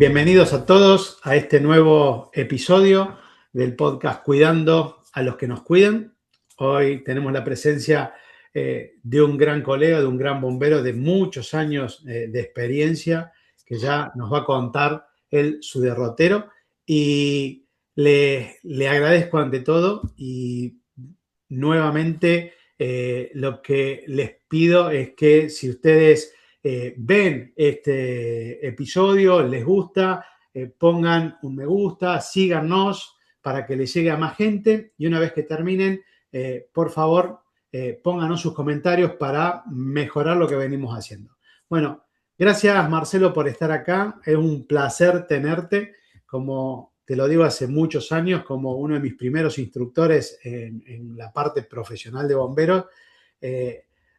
Bienvenidos a todos a este nuevo episodio del podcast Cuidando a los que nos cuidan. Hoy tenemos la presencia de un gran colega, de un gran bombero de muchos años de experiencia, que ya nos va a contar él su derrotero. Y le agradezco ante todo y nuevamente lo que les pido es que si ustedes ven este episodio, les gusta, pongan un me gusta, síganos para que les llegue a más gente y una vez que terminen, por favor, pónganos sus comentarios para mejorar lo que venimos haciendo. Bueno, gracias Marcelo por estar acá, es un placer tenerte, como te lo digo hace muchos años, como uno de mis primeros instructores en la parte profesional de bomberos.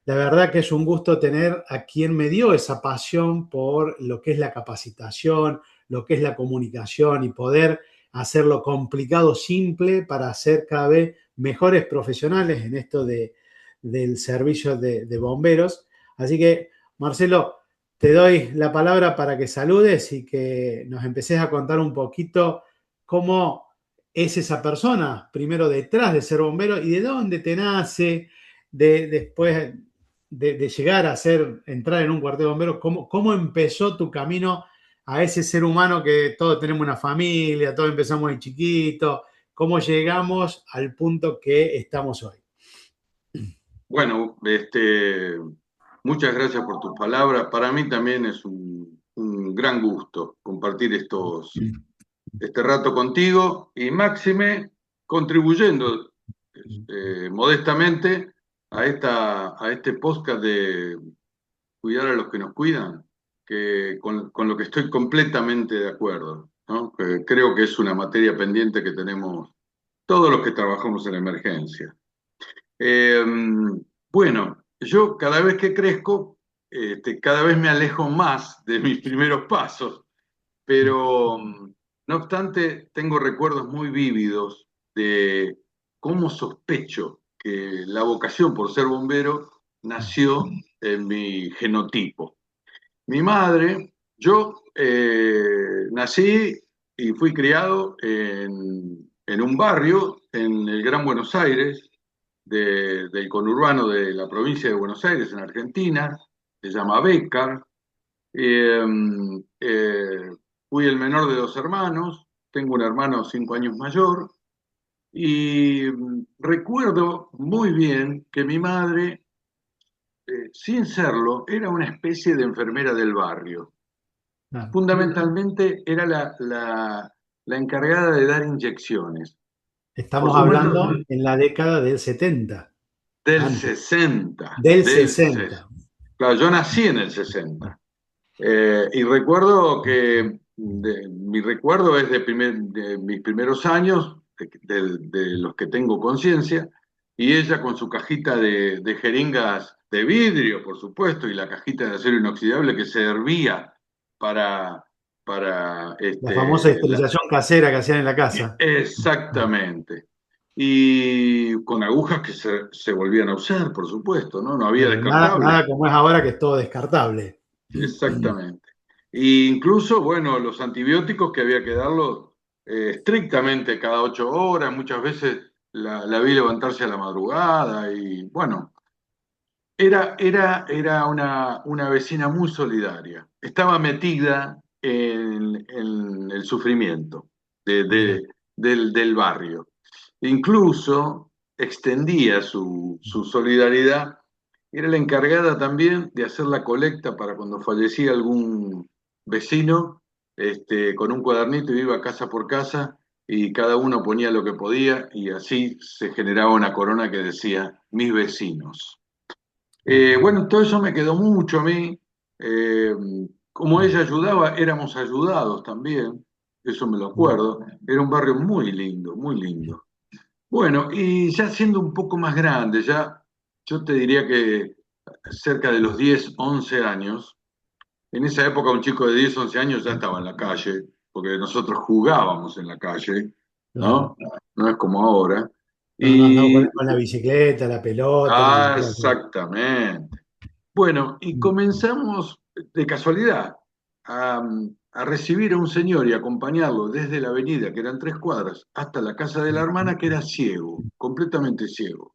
La verdad que es un gusto tener a quien me dio esa pasión por lo que es la capacitación, lo que es la comunicación y poder hacer lo complicado simple para ser cada vez mejores profesionales en esto del servicio de bomberos. Así que, Marcelo, te doy la palabra para que saludes y que nos empieces a contar un poquito cómo es esa persona, primero detrás de ser bombero y de dónde te nace, después de llegar a entrar en un cuartel de bomberos, ¿cómo empezó tu camino a ese ser humano que todos tenemos una familia, todos empezamos de chiquito? ¿Cómo llegamos al punto que estamos hoy? Bueno, muchas gracias por tus palabras. Para mí también es un gran gusto compartir este rato contigo y máxime contribuyendo modestamente a este podcast de cuidar a los que nos cuidan, que con lo que estoy completamente de acuerdo, ¿no? Que creo que es una materia pendiente que tenemos todos los que trabajamos en emergencia. Eh, bueno, yo cada vez que crezco, cada vez me alejo más de mis primeros pasos, pero no obstante, tengo recuerdos muy vívidos de cómo sospecho que la vocación por ser bombero nació en mi genotipo. Mi madre, yo nací y fui criado en un barrio en el Gran Buenos Aires, del conurbano de la provincia de Buenos Aires, en Argentina, se llama Bécar. Eh, eh, Fui el menor de dos hermanos, tengo un hermano 5 años mayor, y recuerdo muy bien que mi madre, sin serlo, era una especie de enfermera del barrio. Claro. Fundamentalmente era la encargada de dar inyecciones. Por Estamos supuesto, hablando en la década del 70, del antes, 60, del 60. Claro, yo nací en el 60. Y recuerdo que mi recuerdo es de mis primeros años, de los que tengo conciencia, y ella con su cajita de jeringas de vidrio, por supuesto, y la cajita de acero inoxidable que servía para, para La famosa este, esterilización casera que hacían en la casa. exactamente. Y con agujas que se volvían a usar, por supuesto, ¿no? No había Nada, descartables. nada como es ahora que es todo descartable. Exactamente. E incluso, bueno, los antibióticos que había que darlos estrictamente cada 8 horas, muchas veces la vi levantarse a la madrugada y bueno, era una vecina muy solidaria. Estaba metida en el sufrimiento Mira, del barrio. Incluso extendía su solidaridad. Era la encargada también de hacer la colecta para cuando fallecía algún vecino, con un cuadernito iba casa por casa y cada uno ponía lo que podía y así se generaba una corona que decía mis vecinos. Bueno, todo eso me quedó mucho a mí. Eh, Como ella ayudaba, éramos ayudados también, eso me lo acuerdo. Era un barrio muy lindo, muy lindo. Bueno, y ya siendo un poco más grande, ya yo te diría que cerca de los 10 11 años, en esa época un chico de 10 11 años ya estaba en la calle, porque nosotros jugábamos en la calle, claro. ¿no? No es como ahora. No andamos Y, con la bicicleta, la pelota y todo eso. exactamente. Bueno, y comenzamos de casualidad. a recibir a un señor y acompañarlo desde la avenida, que eran 3 cuadras, hasta la casa de la hermana, que era ciego, completamente ciego.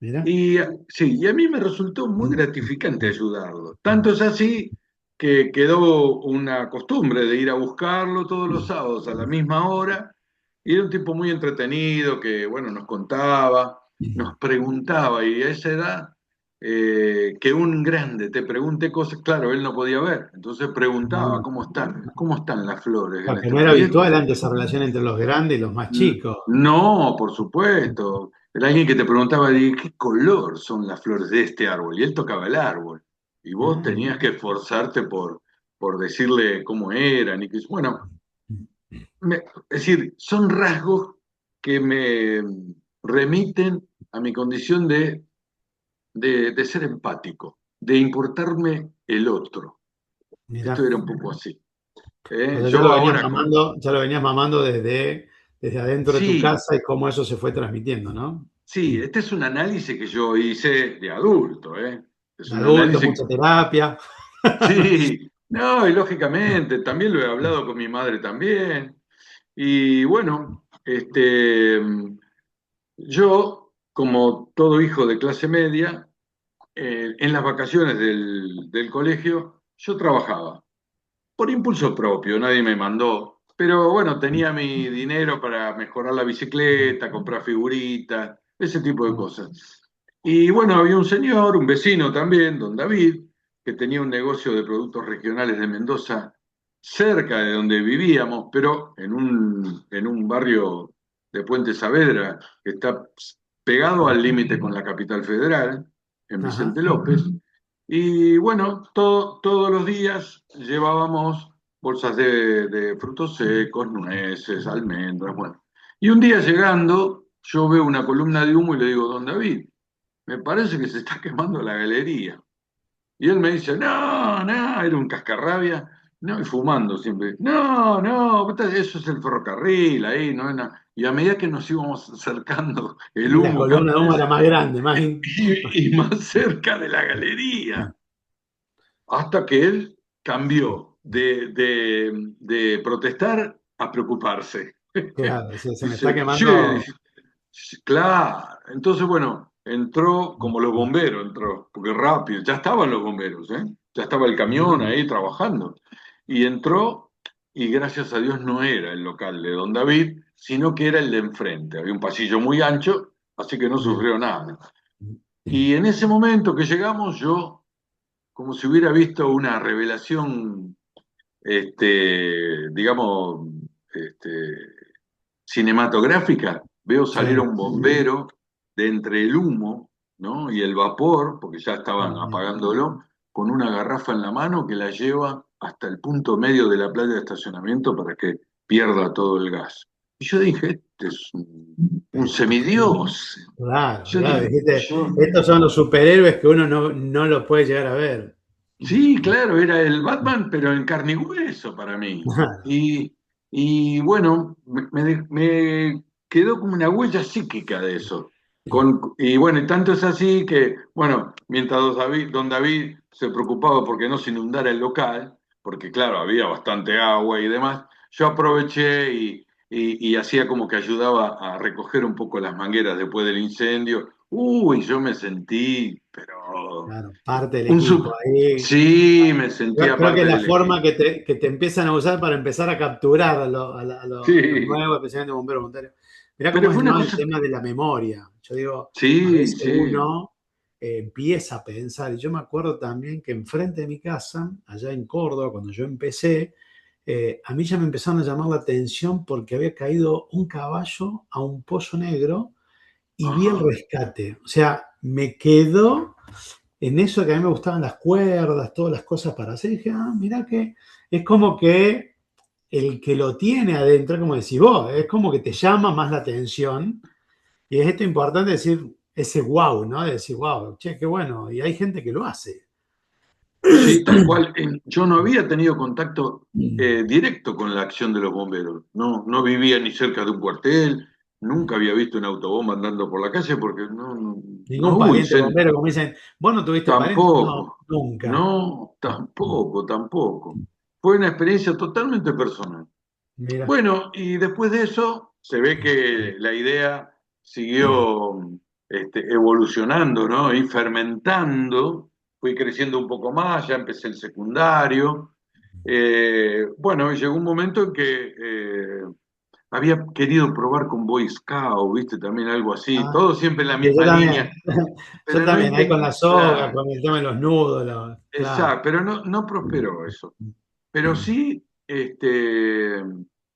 Mira. Y sí, y a mí me resultó muy gratificante ayudarlo. Tanto es así que quedó una costumbre de ir a buscarlo todos los sábados a la misma hora. Y era un tipo muy entretenido que, bueno, nos contaba, nos preguntaba, y a esa edad, que un grande te pregunte cosas, claro, él no podía ver, entonces preguntaba, cómo están las flores en Porque este no era país? habitual antes esa relación entre los grandes y los más chicos. No, por supuesto. Era alguien que te preguntaba de qué color son las flores de este árbol, y él tocaba el árbol. Y vos Ah, tenías que esforzarte por decirle cómo eran. Bueno, es decir, son rasgos que me remiten a mi condición de ser empático, de importarme el otro. Esto mira. era un poco así. O sea, Yo ahora ya lo venías mamando desde adentro de tu sí, casa y cómo eso se fue transmitiendo, ¿no? sí, este es un análisis que yo hice de adulto, ¿eh? Es De un adulto, análisis, mucha terapia. sí, no, y lógicamente, también lo he hablado con mi madre también. Y bueno, yo, como todo hijo de clase media, en las vacaciones del colegio, yo trabajaba. Por impulso propio, nadie me mandó. Pero bueno, tenía mi dinero para mejorar la bicicleta, comprar figuritas, ese tipo de cosas. Y bueno, había un señor, un vecino también, don David, que tenía un negocio de productos regionales de Mendoza cerca de donde vivíamos, pero en un barrio de Puente Saavedra, que está pegado al límite con la capital federal, en Ajá. Vicente López. Y bueno, todos los días llevábamos bolsas de frutos secos, nueces, almendras, bueno. Y un día llegando, yo veo una columna de humo y le digo, don David, me parece que se está quemando la galería. Y él me dice, no, no, era un cascarrabia, no, y fumando siempre, no, no, eso es el ferrocarril, ahí, no es nada. Y a medida que nos íbamos acercando, el Y la humo cada columna de humo vez era más grande, más. y más cerca de la galería, hasta que él cambió de protestar a preocuparse. Claro, se me está Dice, che, quemando. claro. Entonces, bueno, entró como los bomberos, entró, porque rápido, ya estaban los bomberos, ¿eh? Ya estaba el camión ahí trabajando. Y entró, y gracias a Dios no era el local de don David, sino que era el de enfrente. Había un pasillo muy ancho, así que no Bien. sufrió nada. Y en ese momento que llegamos, yo, como si hubiera visto una revelación, digamos, este, cinematográfica, veo salir a Sí. un bombero de entre el humo, ¿no? Y el vapor, porque ya estaban Bien. apagándolo, con una garrafa en la mano que la lleva hasta el punto medio de la playa de estacionamiento para que pierda todo el gas. Y yo dije, este es un semidios. Claro, Yo claro, dije, dijiste, estos son los superhéroes que uno no los puede llegar a ver. sí, claro, era el Batman, pero en carne y hueso para mí. Y bueno, me quedó como una huella psíquica de eso. Y bueno, y tanto es así que, bueno, mientras don David se preocupaba porque no se inundara el local, porque claro, había bastante agua y demás, yo aproveché y hacía como que ayudaba a recoger un poco las mangueras después del incendio. Uy, yo me sentí, pero Claro, parte del un equipo. sub... Ahí, Sí, me sentía creo que es parte la del forma equipo. que te empiezan a usar para empezar a capturar a los Sí, nuevos, especialmente bomberos voluntarios. Mirá cómo pero es, fue una ¿no? El cosa... tema de la memoria. Yo digo, a Sí, veces sí. uno empieza a pensar, y yo me acuerdo también que enfrente de mi casa, allá en Córdoba, cuando yo empecé, a mí ya me empezaron a llamar la atención porque había caído un caballo a un pozo negro y vi el Ajá. rescate. O sea, me quedó en eso que a mí me gustaban las cuerdas, todas las cosas para hacer. Y dije, mirá que es como que el que lo tiene adentro, como decís vos, es como que te llama más la atención. Y es esto importante decir ese wow, ¿no? De decir, wow, che, qué bueno. Y hay gente que lo hace. Sí, tal cual. Yo no había tenido contacto directo con la acción de los bomberos. No, no vivía ni cerca de un cuartel, nunca había visto un autobomba andando por la calle porque no Ningún hubo pariente incendio. bombero, como dicen, vos no tuviste pariente. No, Tampoco, nunca. no, tampoco, tampoco. fue una experiencia totalmente personal. Mira. Bueno, y después de eso se ve que la idea siguió evolucionando, ¿no? Y fermentando, fui creciendo un poco más, ya empecé el secundario. Bueno, y llegó un momento en que había querido probar con Boy Scout, ¿viste? También algo así, Ah, todo siempre en la sí, yo misma línea, también. Yo pero no también, ahí con la soga, claro, con el tema de los nudos, claro. exacto, pero no prosperó eso. Pero sí,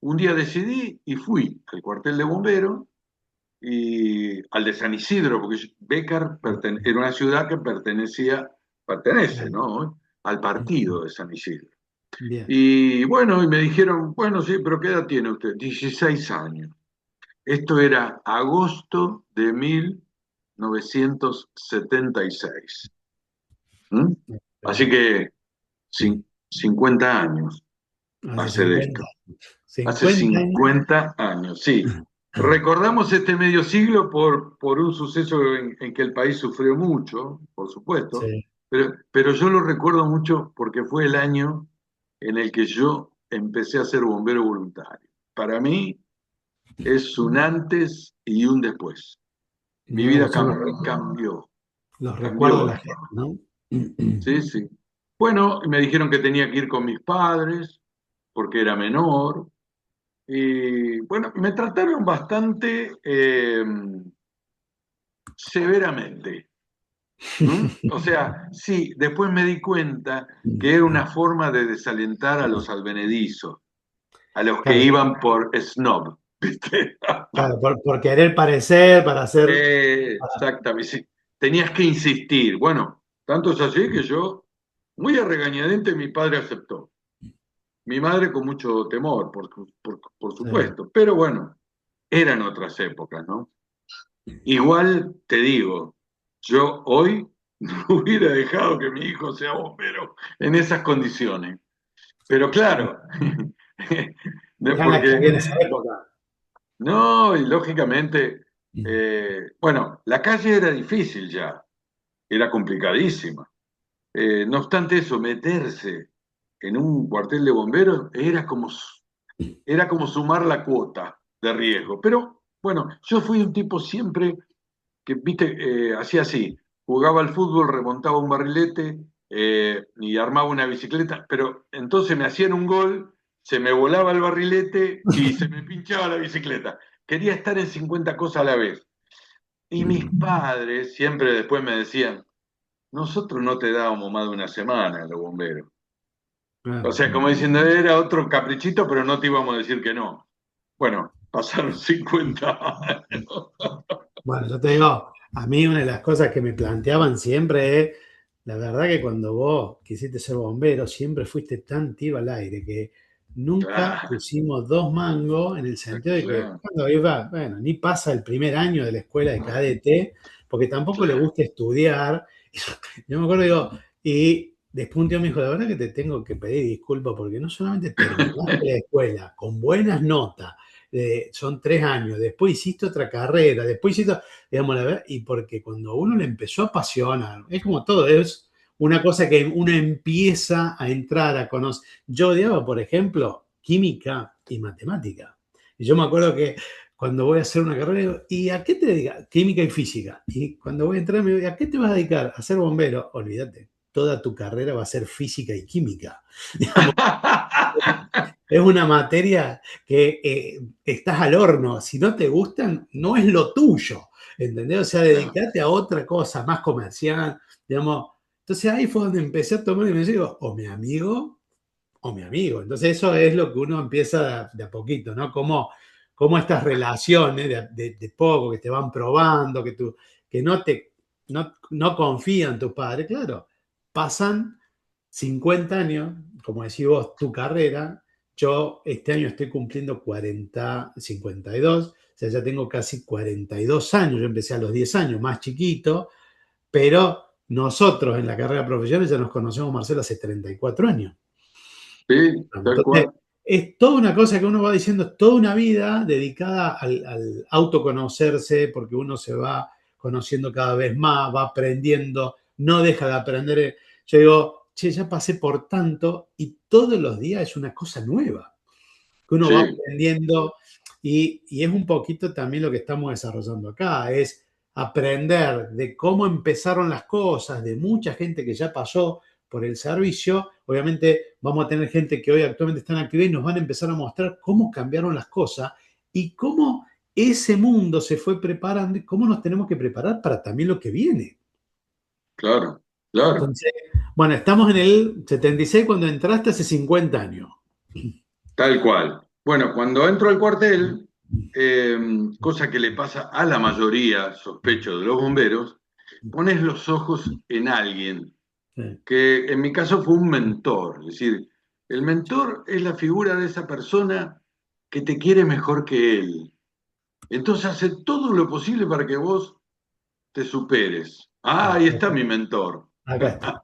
un día decidí y fui al cuartel de bomberos y al de San Isidro, porque Bécar era una ciudad que pertenece, ¿no? Al partido de San Isidro. Bien. Y bueno, y me dijeron, bueno, sí, pero ¿qué edad tiene usted? 16 años. Esto era agosto de 1976. ¿Mm? Así que 50 años Hace hace de 50 esto. años. Hace 50 años. 50 años, sí. Recordamos este medio siglo por un suceso en que el país sufrió mucho, por supuesto, Sí. pero yo lo recuerdo mucho porque fue el año en el que yo empecé a ser bombero voluntario. Para mí es un antes y un después. Mi Mira vida vos, son cambió, los recuerdos de cambió. la gente, ¿no? Sí, sí. Bueno, me dijeron que tenía que ir con mis padres porque era menor. Y bueno, me trataron bastante severamente. O sea, sí, después me di cuenta que era una forma de desalentar a los advenedizos, a los que Claro, iban por snob, ¿viste? claro, por querer parecer, para hacer. Exactamente, sí. Tenías que insistir. Bueno, tanto es así que yo, muy a regañadiente, mi padre aceptó. Mi madre con mucho temor, por Sí. supuesto. Pero bueno, eran otras épocas, ¿no? Igual te digo, yo hoy no hubiera dejado que mi hijo sea bombero en esas condiciones. Pero claro, Eran las que porque había en esa época. no, y lógicamente, bueno, la calle era difícil ya, era complicadísima. No obstante eso, meterse en un cuartel de bomberos era como sumar la cuota de riesgo. Pero bueno, yo fui un tipo siempre que, viste, hacía así, jugaba al fútbol, remontaba un barrilete y armaba una bicicleta, pero entonces me hacían un gol, se me volaba el barrilete y se me pinchaba la bicicleta. Quería estar en 50 cosas a la vez. Y mis padres siempre después me decían, nosotros no te dábamos más de una semana a los bomberos. O Claro. sea, como diciendo, era otro caprichito, pero no te íbamos a decir que no. Bueno, pasaron 50 años. Bueno, yo te digo, a mí una de las cosas que me planteaban siempre es, la verdad que cuando vos quisiste ser bombero, siempre fuiste tan tiro al aire que nunca Claro, pusimos dos mangos en el sentido de que claro, cuando iba, bueno, ni pasa el primer año de la escuela de cadete, porque tampoco le claro. gusta estudiar. Yo me acuerdo, digo, y después un tío me dijo, la verdad que te tengo que pedir disculpas porque no solamente terminaste la escuela con buenas notas, son 3 años, después hiciste otra carrera, después hiciste, digamos, la verdad, y porque cuando uno le empezó a apasionar, es como todo, es una cosa que uno empieza a entrar a conocer. Yo odiaba, por ejemplo, química y matemática. Y yo me acuerdo que cuando voy a hacer una carrera, digo, ¿y a qué te dedicas? Química y física. Y cuando voy a entrar, me digo, ¿a qué te vas a dedicar? ¿A ser bombero? Olvídate, toda tu carrera va a ser física y química. Es una materia que estás al horno. Si no te gustan, no es lo tuyo. ¿Entendés? O sea, Claro. dedicate a otra cosa más comercial, digamos. Entonces ahí fue donde empecé a tomar y me digo, o mi amigo o mi amigo. Entonces eso es lo que uno empieza de a poquito, ¿no? Como estas relaciones de poco que te van probando, que no confían en tus padres, claro, pasan 50 años, como decís vos, tu carrera. Yo este año estoy cumpliendo 52, o sea, ya tengo casi 42 años. Yo empecé a los 10 años, más chiquito, pero nosotros en la carrera profesional ya nos conocemos, Marcelo, hace 34 años. Sí, tal Entonces, cual. es toda una cosa que uno va diciendo, es toda una vida dedicada al autoconocerse, porque uno se va conociendo cada vez más, va aprendiendo, no deja de aprender. Yo digo, che, ya pasé por tanto y todos los días es una cosa nueva que uno va Sí, aprendiendo y es un poquito también lo que estamos desarrollando acá, es aprender de cómo empezaron las cosas, de mucha gente que ya pasó por el servicio. Obviamente vamos a tener gente que hoy actualmente está en actividad y nos van a empezar a mostrar cómo cambiaron las cosas y cómo ese mundo se fue preparando y cómo nos tenemos que preparar para también lo que viene. claro, claro. Entonces, bueno, estamos en el 76 cuando entraste hace 50 años. Tal cual. Bueno, cuando entro al cuartel, eh, cosa que le pasa a la mayoría, sospecho, de los bomberos, pones los ojos en alguien, Sí, que en mi caso fue un mentor. Es decir, el mentor es la figura de esa persona que te quiere mejor que él. Entonces hace todo lo posible para que vos te superes. Ah, ahí está mi mentor. acá está.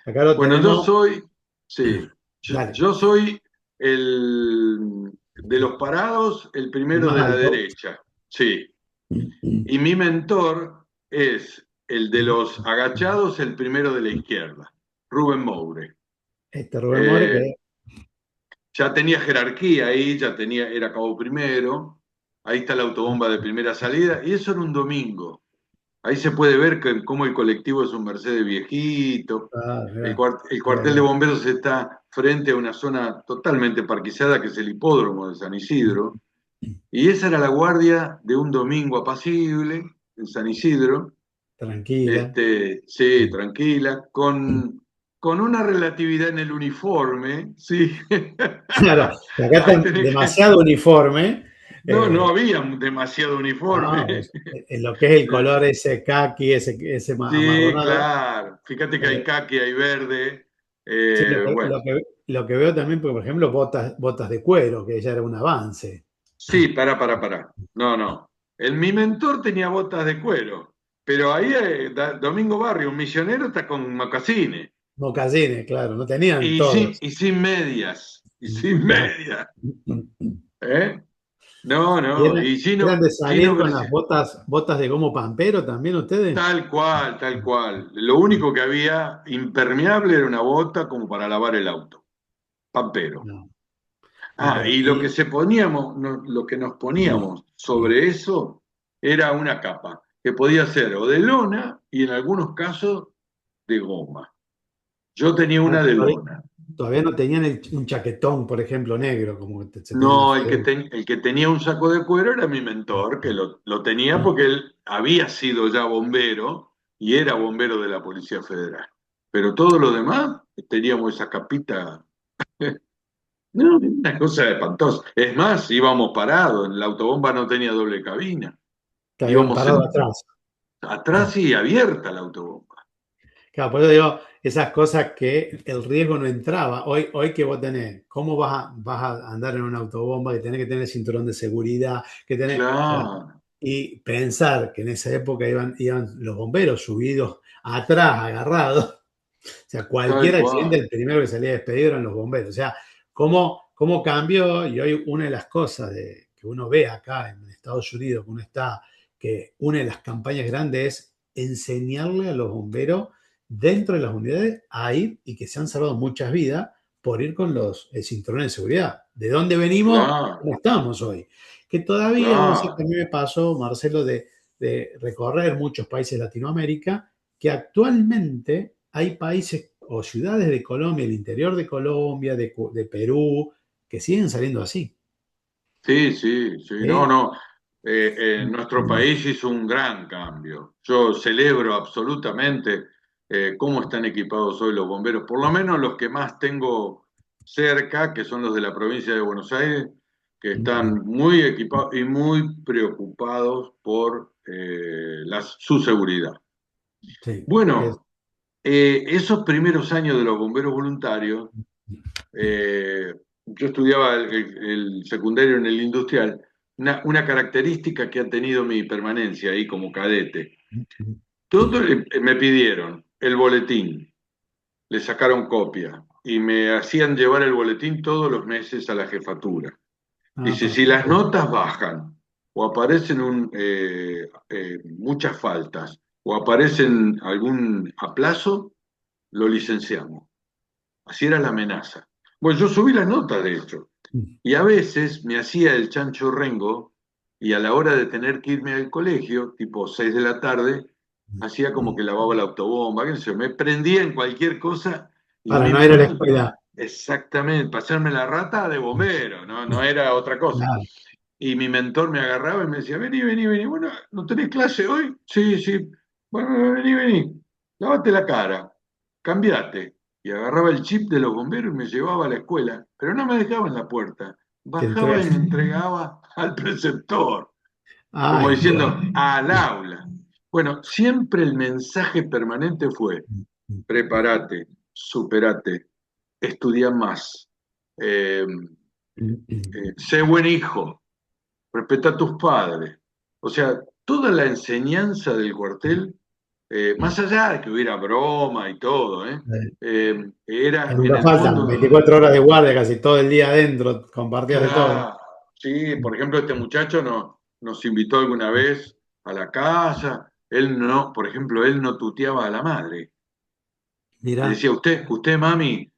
Acá lo Bueno, yo tenemos. soy, sí, Dale, yo soy el de los parados, el el primero más de la alto. derecha, sí. Y mi mentor es el de los agachados, el primero de la izquierda, Rubén Moure. Este Rubén More, Eh, que ya tenía jerarquía ahí, ya tenía, era cabo primero, ahí está la autobomba de primera salida, y eso era un domingo. Ahí se puede ver cómo el colectivo es un Mercedes viejito. mirá, El mirá, cuartel de mirá. bomberos está frente a una zona totalmente parquizada que es el hipódromo de San Isidro. Y esa era la guardia de un domingo apacible en San Isidro. Tranquila. Sí, tranquila, con una relatividad en el uniforme, sí. Claro, y acá está Ahí tenés que. demasiado uniforme. No, eh, no había demasiado uniforme. en lo que es el color ese kaki, ese Sí, amarronado. claro. Fíjate que hay eh, caqui, hay verde. sí, Bueno, lo que veo también, porque, por ejemplo, botas de cuero, que ya era un avance. sí, pará. No, no. Mi mentor tenía botas de cuero, pero ahí Domingo Barrio, un misionero, está con mocasines. Mocasines, claro, no tenían Y sin, todos. y sin medias. Y sin medias. ¿Eh? No, ¿Y no. Y eran de Gino salir con las Gracia- botas de gomo pampero también ustedes? Tal cual, tal cual. Lo único que había impermeable era una bota como para lavar el auto. Pampero. No, no, Ah, pero y lo que se poníamos, lo que nos poníamos sobre eso era una capa, que podía ser o de lona y en algunos casos de goma. Yo tenía ah, una de lona. todavía no tenían un chaquetón, por ejemplo, negro, como se tiene en la No, fiebre. el que tenía un saco de cuero era mi mentor, que lo tenía porque él había sido ya bombero y era bombero de la Policía Federal. Pero todos los demás teníamos esa capita. No, una cosa espantosa. Es más, íbamos parados, la autobomba no tenía doble cabina. Que habían Íbamos parado atrás. atrás y abierta la autobomba. Claro, por eso digo, esas cosas que el riesgo no entraba. Hoy que vos tenés, ¿cómo vas a andar en una autobomba que tenés que tener cinturón de seguridad, que tenés, o sea, Claro, y pensar que en esa época iban los bomberos subidos atrás, agarrados? O sea, cualquier tal accidente, cual. el primero que salía despedido eran los bomberos. O sea, cómo cambió, y hoy una de las cosas que uno ve acá en Estados Unidos, que uno está, que una de las campañas grandes es enseñarle a los bomberos dentro de las unidades a ir y que se han salvado muchas vidas por ir con los cinturones de seguridad. ¿De dónde venimos? Claro, ¿Cómo estamos hoy? Que todavía, vos sabés que a claro. mí me pasó, Marcelo, de recorrer muchos países de Latinoamérica que actualmente hay países o ciudades de Colombia, el interior de Colombia, de Perú, que siguen saliendo así. Sí, sí, sí. No, ¿Sí? no. Nuestro país hizo un gran cambio. Yo celebro absolutamente cómo están equipados hoy los bomberos, por lo menos los que más tengo cerca, que son los de la provincia de Buenos Aires, que están muy equipados y muy preocupados por su seguridad. Sí. Bueno, esos primeros años de los bomberos voluntarios, eh, yo estudiaba el secundario en el industrial, una característica que ha tenido mi permanencia ahí como cadete. Me pidieron el boletín, le sacaron copia y me hacían llevar el boletín todos los meses a la jefatura. Ah, Dice, si las perfecto. notas bajan o aparecen muchas faltas o aparecen algún aplazo, lo licenciamos. Así era la amenaza. Bueno, yo subí la nota, de hecho, y a veces me hacía el chancho rengo y a la hora de tener que irme al colegio, tipo 6 de la tarde, hacía como que lavaba la autobomba, qué sé yo, me prendía en cualquier cosa y Para mi no ir a la mentor, escuela. exactamente, pasarme la rata de bombero, no, no era otra cosa. Claro, Y mi mentor me agarraba y me decía, vení, vení, vení, bueno, ¿no tenés clase hoy? Sí, sí, bueno, vení, vení, lavate la cara, cambiate. Y agarraba el chip de los bomberos y me llevaba a la escuela, pero no me dejaba en la puerta, te bajaba entrega. y me entregaba al preceptor, como Ay, diciendo, al aula. Bueno, siempre el mensaje permanente fue, prepárate, superate, estudia más, eh, sé buen hijo, respeta a tus padres. O sea, toda la enseñanza del cuartel, más allá de que hubiera broma y todo, que era en nunca el faltan, fondo, 24 horas de guardia, casi todo el día adentro, compartidas de todo. claro, sí, por ejemplo, este muchacho nos invitó alguna vez a la casa, él no, por ejemplo, él no tuteaba a la madre. Le Mirá, decía, usted, mami,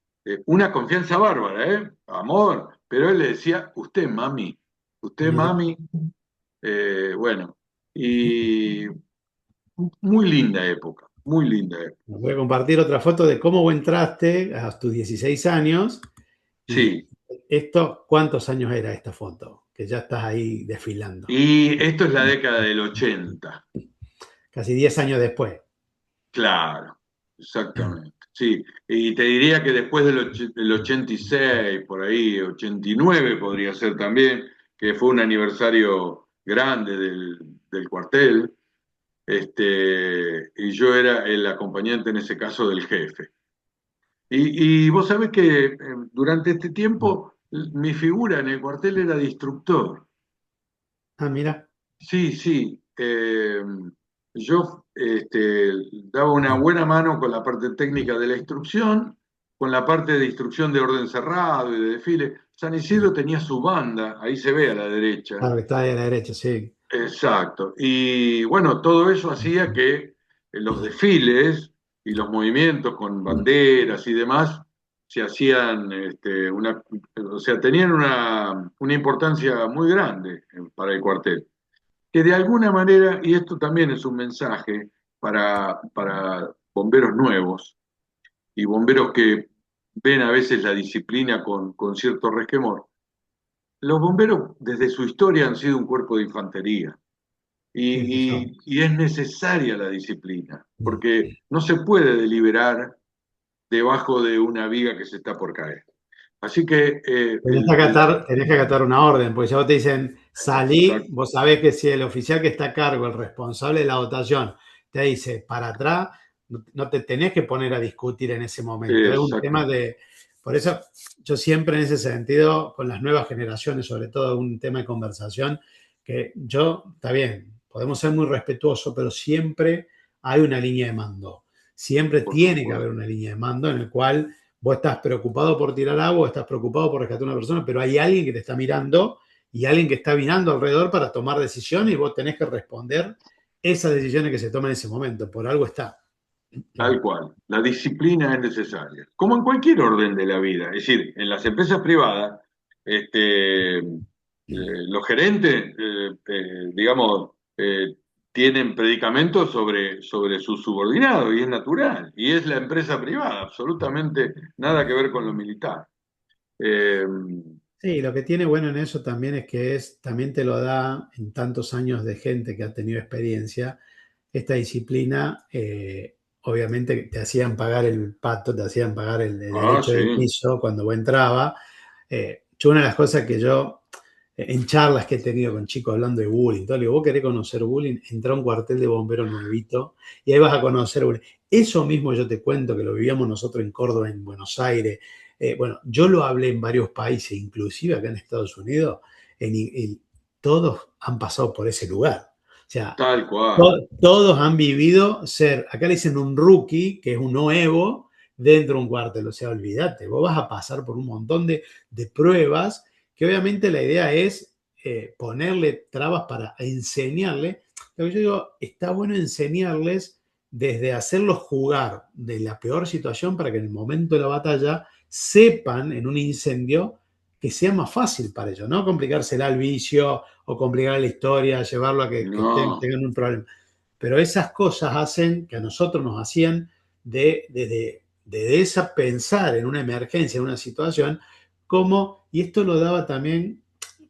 una confianza bárbara, ¿eh? Amor, pero él le decía, usted, mirá. mami, bueno, y muy linda época, muy linda época. Les voy a compartir otra foto de cómo vos entraste a tus 16 años y Sí, esto, ¿cuántos años era esta foto? Que ya estás ahí desfilando. y esto es la década del 80, Casi 10 años después. claro, exactamente. Sí, y te diría que después del 86, por ahí, 89 podría ser también, que fue un aniversario grande del cuartel, y yo era el acompañante en ese caso del jefe. Y vos sabés que durante este tiempo mi figura en el cuartel era de instructor. Ah, mira. Sí, sí. Yo daba una buena mano con la parte técnica de la instrucción, con la parte de instrucción de orden cerrado y de desfile. San Isidro tenía su banda, ahí se ve a la derecha. Claro que está ahí a la derecha, sí. Exacto. Y bueno, todo eso hacía que los desfiles y los movimientos con banderas y demás se hacían, o sea, tenían una importancia muy grande para el cuartel. Que de alguna manera, y esto también es un mensaje para bomberos nuevos y bomberos que ven a veces la disciplina con cierto resquemor, los bomberos desde su historia han sido un cuerpo de infantería. Sí, que son. Y es necesaria la disciplina, porque no se puede deliberar debajo de una viga que se está por caer. Así que Tenés que acatar una orden, porque si vos te dicen salí, exact- vos sabés que si el oficial que está a cargo, el responsable de la dotación, te dice para atrás, no te tenés que poner a discutir en ese momento. Es un exact- tema de. Por eso yo siempre en ese sentido, con las nuevas generaciones, sobre todo un tema de conversación, que yo, está bien, podemos ser muy respetuosos, pero siempre hay una línea de mando. Siempre por tiene que supuesto. haber una línea de mando en el cual vos estás preocupado por tirar agua, estás preocupado por rescatar a una persona, pero hay alguien que te está mirando y alguien que está mirando alrededor para tomar decisiones y vos tenés que responder esas decisiones que se toman en ese momento. Por algo está. Tal cual. La disciplina es necesaria, como en cualquier orden de la vida. Es decir, en las empresas privadas, los gerentes, digamos, tienen predicamentos sobre sus subordinados y es natural. Y es la empresa privada, absolutamente nada que ver con lo militar. Eh, Sí, lo que tiene bueno en eso también es que también te lo da en tantos años de gente que ha tenido experiencia, esta disciplina, obviamente te hacían pagar el pato, te hacían pagar el derecho de sí, piso cuando vos entrabas. Yo una de las cosas que yo, en charlas que he tenido con chicos hablando de bullying, todo, le digo, vos querés conocer bullying, entra a un cuartel de bomberos nuevito y ahí vas a conocer bullying. Eso mismo yo te cuento que lo vivíamos nosotros en Córdoba, en Buenos Aires. Bueno, yo lo hablé en varios países, inclusive acá en Estados Unidos, todos han pasado por ese lugar. O sea, tal cual. todos han vivido ser, acá le dicen un rookie, que es un nuevo, dentro de un cuartel. O sea, olvídate, vos vas a pasar por un montón de pruebas, que obviamente la idea es ponerle trabas para enseñarle. Lo que yo digo, está bueno enseñarles, desde hacerlos jugar de la peor situación para que en el momento de la batalla sepan en un incendio que sea más fácil para ellos, no complicársela al vicio o complicar la historia, llevarlo a que No, tengan un problema. Pero esas cosas hacen que a nosotros nos hacían de esa pensar en una emergencia, en una situación, como, y esto lo daba también,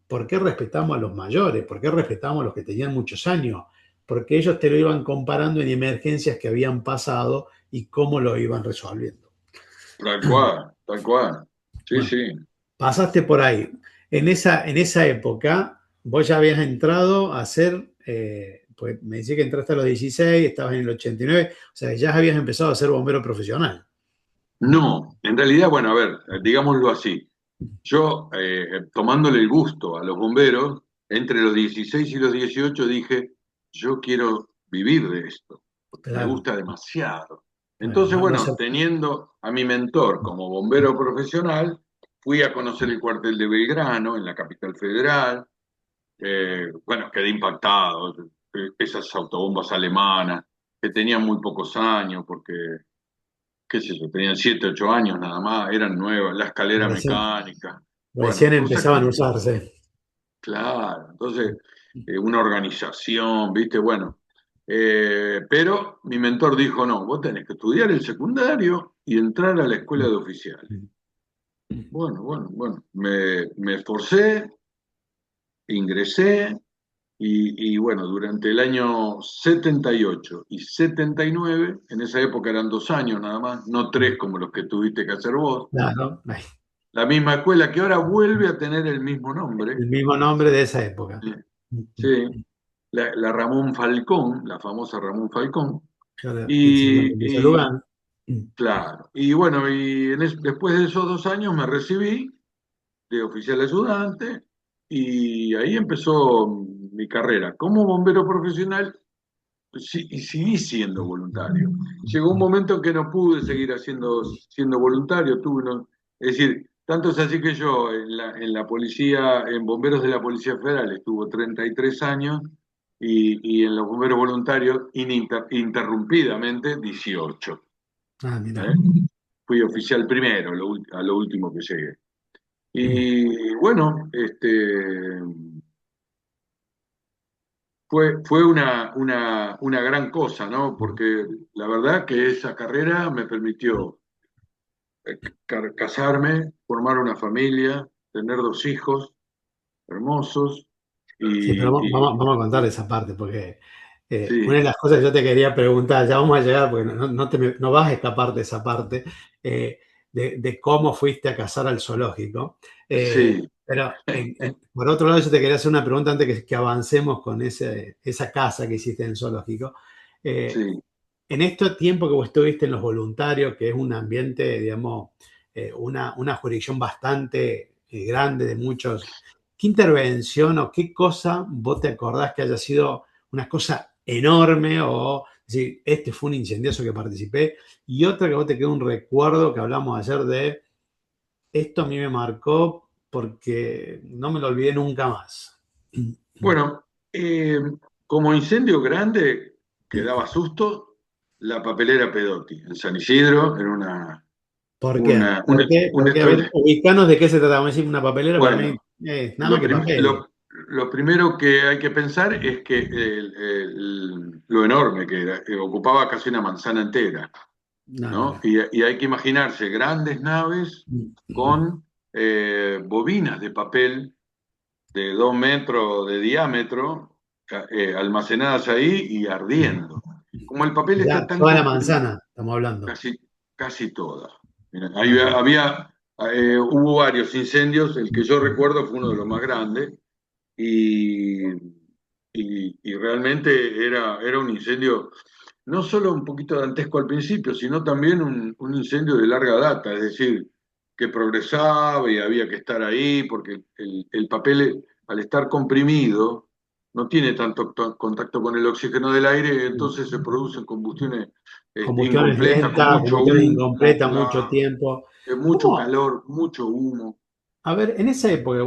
¿por qué respetamos a los mayores? ¿Por qué respetamos a los que tenían muchos años? Porque ellos te lo iban comparando en emergencias que habían pasado y cómo lo iban resolviendo. tal cual, tal cual. Sí, Bueno, sí. pasaste por ahí. En esa época, vos ya habías entrado a hacer, pues me decía que entraste a los 16, estabas en el 89, o sea, ya habías empezado a ser bombero profesional. No, en realidad, bueno, a ver, digámoslo así. Yo, tomándole el gusto a los bomberos, entre los 16 y los 18 dije, yo quiero vivir de esto, porque me Claro, gusta demasiado. bueno, Entonces, no, no sé. bueno, teniendo a mi mentor como bombero profesional, fui a conocer el cuartel de Belgrano, en la capital federal. Bueno, quedé impactado. Esas autobombas alemanas, que tenían muy pocos años, porque qué sé yo, tenían 7, 8 años nada más, eran nuevas, la escalera Recién, mecánica, recién bueno, cosas que, empezaban a usarse. claro, entonces, una organización, ¿viste? Bueno, pero mi mentor dijo, no, vos tenés que estudiar el secundario y entrar a la escuela de oficiales. Bueno, bueno, bueno, me esforcé, ingresé y bueno, durante el año 78 y 79, en esa época eran 2 años nada más, no 3 como los que tuviste que hacer vos. Claro, ay, La misma escuela que ahora vuelve a tener el mismo nombre, el mismo nombre de esa época. eh, sí, la Ramón Falcón, la famosa Ramón Falcón, Claro, y, Intendente de ese y, lugar. claro, y bueno, después de esos 2 años me recibí de oficial ayudante y ahí empezó mi carrera como bombero profesional. Sí, y seguí siendo voluntario. Llegó un momento en que no pude seguir siendo voluntario, es decir, tanto es así que yo en la policía, en bomberos de la Policía Federal estuvo 33 años y en los bomberos voluntarios interrumpidamente 18. Ah, mira. ¿Eh? Fui oficial primero, a lo último que llegué. Y bueno, fue una gran cosa, ¿no? Porque la verdad que esa carrera me permitió casarme, formar una familia, tener 2 hijos hermosos Sí, pero y vamos a contar esa parte, porque una sí, de las cosas que yo te quería preguntar, ya vamos a llegar, porque no vas a escapar de esa parte, eh, de cómo fuiste a cazar al zoológico. sí, Pero por otro lado, yo te quería hacer una pregunta antes que avancemos con esa casa que hiciste en el zoológico. Eh, sí. en este tiempo que vos estuviste en los voluntarios, que es un ambiente, digamos, una jurisdicción bastante grande de muchos, ¿qué intervención o qué cosa vos te acordás que haya sido una cosa enorme o decir, este fue un incendioso que participé? Y otra que vos te quedó un recuerdo que hablamos ayer de, esto a mí me marcó porque no me lo olvidé nunca más. Bueno, como incendio grande que daba susto, la papelera Pedotti en San Isidro, en ¿Por qué? una, ¿Por una, qué? un Porque, a ver, extra- ubicanos de qué se trata. Vamos a decir, una papelera para mí bueno, es nada más Lo, que prim- papel. lo primero que hay que pensar es que lo enorme que era, que ocupaba casi una manzana entera, No, ¿no? mira. Y hay que imaginarse grandes naves con bobinas de papel de 2 metros de diámetro, almacenadas ahí y ardiendo. Como el papel está Ya, tan toda la comprimido, manzana, estamos hablando. casi, casi toda. Mira, No, no. hubo varios incendios, el que yo recuerdo fue uno de los más grandes, y, y realmente era un incendio no solo un poquito dantesco al principio, sino también un incendio de larga data, es decir, que progresaba y había que estar ahí, porque el papel, al estar comprimido, no tiene tanto contacto con el oxígeno del aire, entonces se producen combustiones Combustiones incompletas, con lentas, mucho combustiones humo, incompletas, mucho tiempo. mucho ¿Cómo? calor, mucho humo. A ver, en esa época,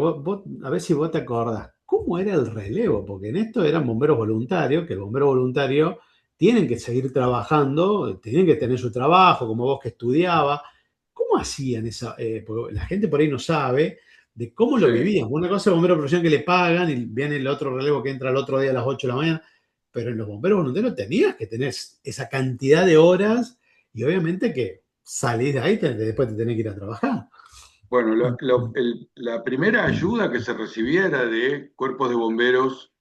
a ver si vos te acordás, ¿cómo era el relevo? Porque en esto eran bomberos voluntarios, que el bombero voluntario tienen que seguir trabajando, tienen que tener su trabajo, como vos que estudiaba. ¿Cómo hacían esa? Porque la gente por ahí no sabe de cómo lo Sí. vivían. Una cosa es bombero de profesión que le pagan y viene el otro relevo que entra el otro día a las 8 de la mañana, pero en los bomberos voluntarios tenías que tener esa cantidad de horas y obviamente que salís de ahí, después te tenés que ir a trabajar. Bueno, la primera ayuda que se recibía era de cuerpos de bomberos,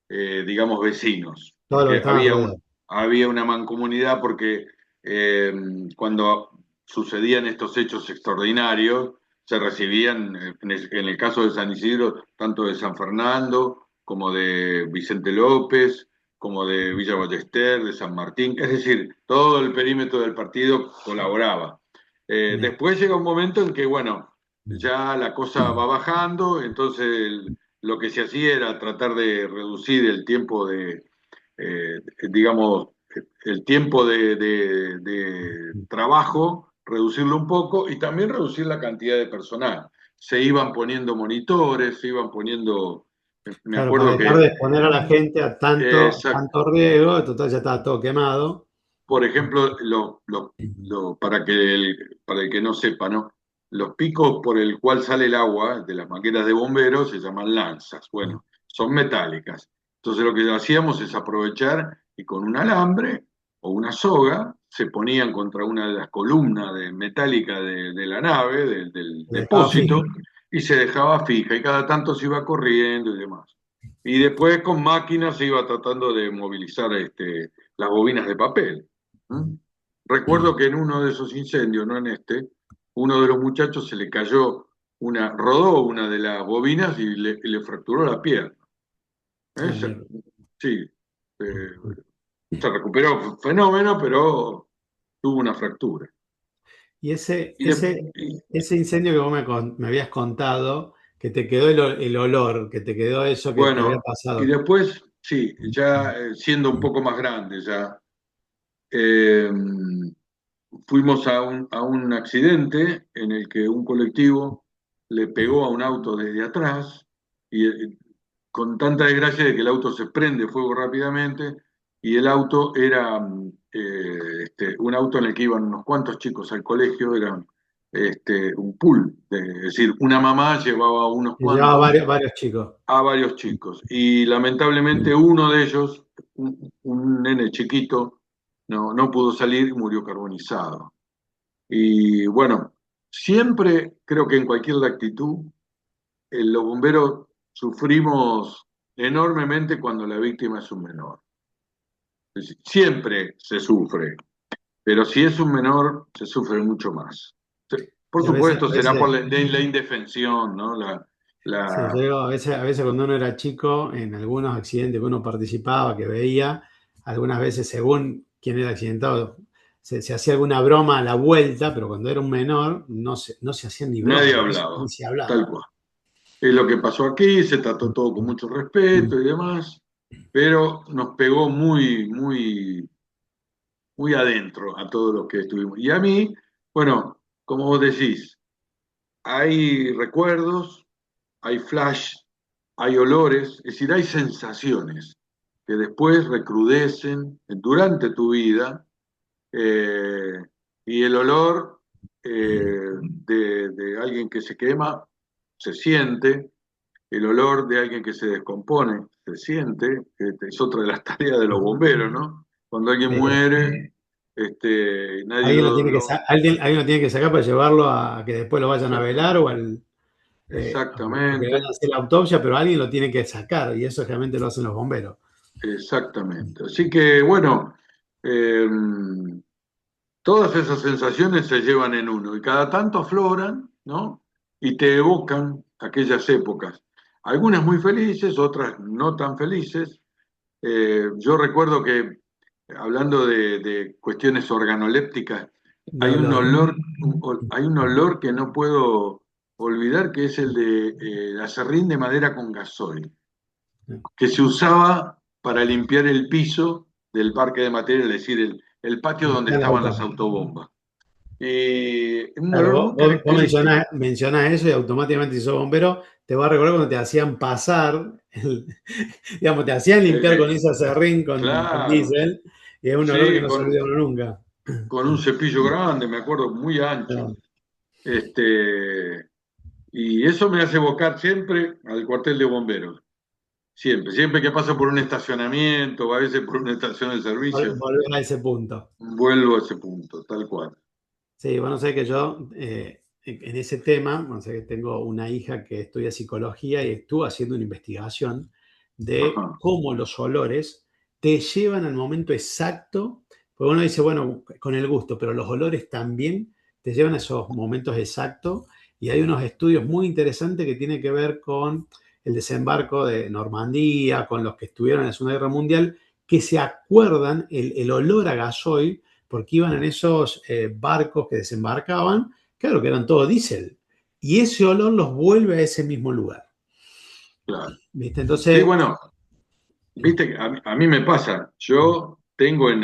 digamos, vecinos, Todos los que porque estaban rodeados. había una mancomunidad, porque eh, cuando sucedían estos hechos extraordinarios, se recibían, en el caso de San Isidro, tanto de San Fernando como de Vicente López, como de Villa Ballester, de San Martín, es decir, todo el perímetro del partido colaboraba. Bien. Después llega un momento en que, bueno, ya la cosa va bajando, entonces lo que se hacía era tratar de reducir el tiempo digamos, el tiempo de trabajo, reducirlo un poco y también reducir la cantidad de personal. Se iban poniendo monitores, se iban poniendo, me Claro, para acuerdo dejar que, de exponer a la gente a tanto riesgo, total ya estaba todo quemado. por ejemplo, para el que no sepa, ¿no? Los picos por el cual sale el agua de las mangueras de bomberos se llaman lanzas. Bueno, son metálicas. Entonces lo que hacíamos es aprovechar y con un alambre o una soga se ponían contra una de las columnas metálicas de la nave, del Le dejaba fija. depósito, y se dejaba fija y cada tanto se iba corriendo y demás. Y después con máquinas se iba tratando de movilizar las bobinas de papel. ¿Mm? Recuerdo que en uno de esos incendios, no en este, uno de los muchachos se le cayó rodó una de las bobinas y le fracturó la pierna. ¿Eh? Ah, mierda. Sí, eh, se recuperó fenómeno, pero tuvo una fractura. Y ese, Y, de- ese, y- ese incendio que vos me habías contado, que te quedó el olor, que te quedó eso que te había bueno, y pasado. después, sí, ya siendo un poco más grande, ya eh, fuimos a un accidente en el que un colectivo le pegó a un auto desde atrás y con tanta desgracia de que el auto se prende fuego rápidamente y el auto era un auto en el que iban unos cuantos chicos al colegio, era un pool, es decir, una mamá llevaba a unos Y llevaba cuantos varios chicos. a varios chicos y lamentablemente uno de ellos, un nene chiquito, no pudo salir y murió carbonizado. Y bueno, siempre creo que en cualquier actitud, los bomberos sufrimos enormemente cuando la víctima es un menor. Es decir, siempre se sufre, pero si es un menor, se sufre mucho más. Por Y a veces, supuesto, será por la indefensión, ¿no? sí, yo La, digo, a veces cuando uno era chico, en algunos accidentes que uno participaba, que veía, algunas veces según quién era accidentado, se hacía alguna broma a la vuelta, pero cuando era un menor no se hacían ni Nadie broma, ni hablaba, se hablaba. tal cual. Es lo que pasó aquí, se trató todo con mucho respeto y demás, pero nos pegó muy adentro a todos los que estuvimos. Y a mí, bueno, como vos decís, hay recuerdos, hay flash, hay olores, es decir, hay sensaciones que después recrudecen durante tu vida eh, y el olor de alguien que se quema se siente, el olor de alguien que se descompone se siente, que es otra de las tareas de los bomberos, ¿no? Cuando alguien Eh, muere, nadie alguien lo tiene que sacar para llevarlo a que después lo vayan a velar exactamente, o que le vayan exactamente, a hacer la autopsia, pero alguien lo tiene que sacar y eso realmente lo hacen los bomberos. exactamente. Así que bueno, eh, todas esas sensaciones se llevan en uno y cada tanto afloran, ¿no? Y te evocan aquellas épocas. Algunas muy felices, otras no tan felices. Yo recuerdo que, hablando de cuestiones organolépticas, De hay un olor. olor, hay un olor que no puedo olvidar, que es el de aserrín de madera con gasoil, que se usaba para limpiar el piso del parque de material, es decir, el patio donde Está el estaban auto. las autobombas. Un Claro, olor vos, muy vos característico. mencionás eso y automáticamente si sos bombero, te va a recordar cuando te hacían pasar, digamos, te hacían limpiar con Eh, ese aserrín con claro, diésel Y es un olor que Sí, no se olvida uno nunca. con un cepillo grande, me acuerdo, muy ancho. No, Este, y eso me hace evocar siempre al cuartel de bomberos. Siempre, siempre que paso por un estacionamiento o a veces por una estación de servicio, volver a ese punto. vuelvo a ese punto, tal cual. Sí, bueno, sé que yo en ese tema, bueno, sé que tengo una hija que estudia psicología y estuvo haciendo una investigación de Ajá, cómo los olores te llevan al momento exacto, porque uno dice, bueno, con el gusto, pero los olores también te llevan a esos momentos exactos y hay unos estudios muy interesantes que tienen que ver con el desembarco de Normandía, con los que estuvieron en la Segunda Guerra Mundial, que se acuerdan el olor a gasoil porque iban en esos barcos que desembarcaban, claro que eran todo diésel, y ese olor los vuelve a ese mismo lugar. claro. ¿Viste? Sí, Entonces, bueno, viste, a mí me pasa, yo tengo en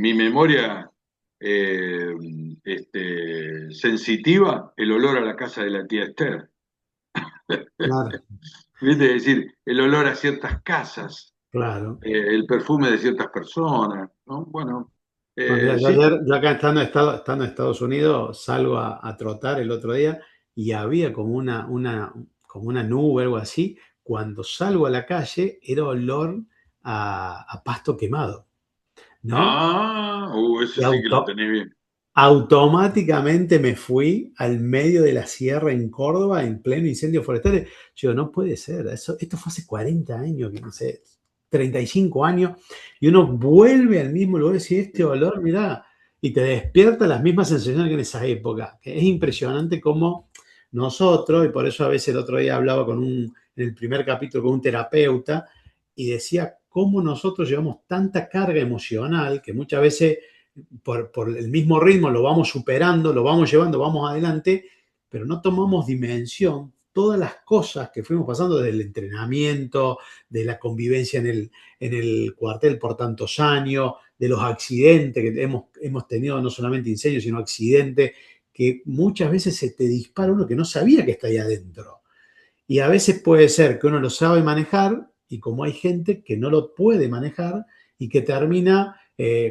mi memoria eh, sensitiva el olor a la casa de la tía Esther. claro, ¿Viste? Es decir, el olor a ciertas casas, claro. el perfume de ciertas personas, ¿no? Bueno, Bueno, mira, yo sí. ayer, yo acá estando en Estados Unidos, salgo a trotar el otro día y había como una nube, algo así. Cuando salgo a la calle, era olor a pasto quemado, ¿no? Ese Y sí que lo tenés bien. automáticamente me fui al medio de la sierra en Córdoba en pleno incendio forestal. Yo digo, no puede ser, esto fue hace 40 años, que no sé, 35 años, y uno vuelve al mismo lugar y dice, este olor, mirá, y te despierta las mismas sensaciones que en esa época. Que es impresionante cómo nosotros, y por eso a veces el otro día hablaba en el primer capítulo con un terapeuta, y decía cómo nosotros llevamos tanta carga emocional que muchas veces por el mismo ritmo lo vamos superando, lo vamos llevando, vamos adelante, pero no tomamos dimensión todas las cosas que fuimos pasando desde el entrenamiento, de la convivencia en el cuartel por tantos años, de los accidentes que hemos tenido, no solamente incendios, sino accidentes, que muchas veces se te dispara uno que no sabía que está ahí adentro. Y a veces puede ser que uno lo sabe manejar y como hay gente que no lo puede manejar y que termina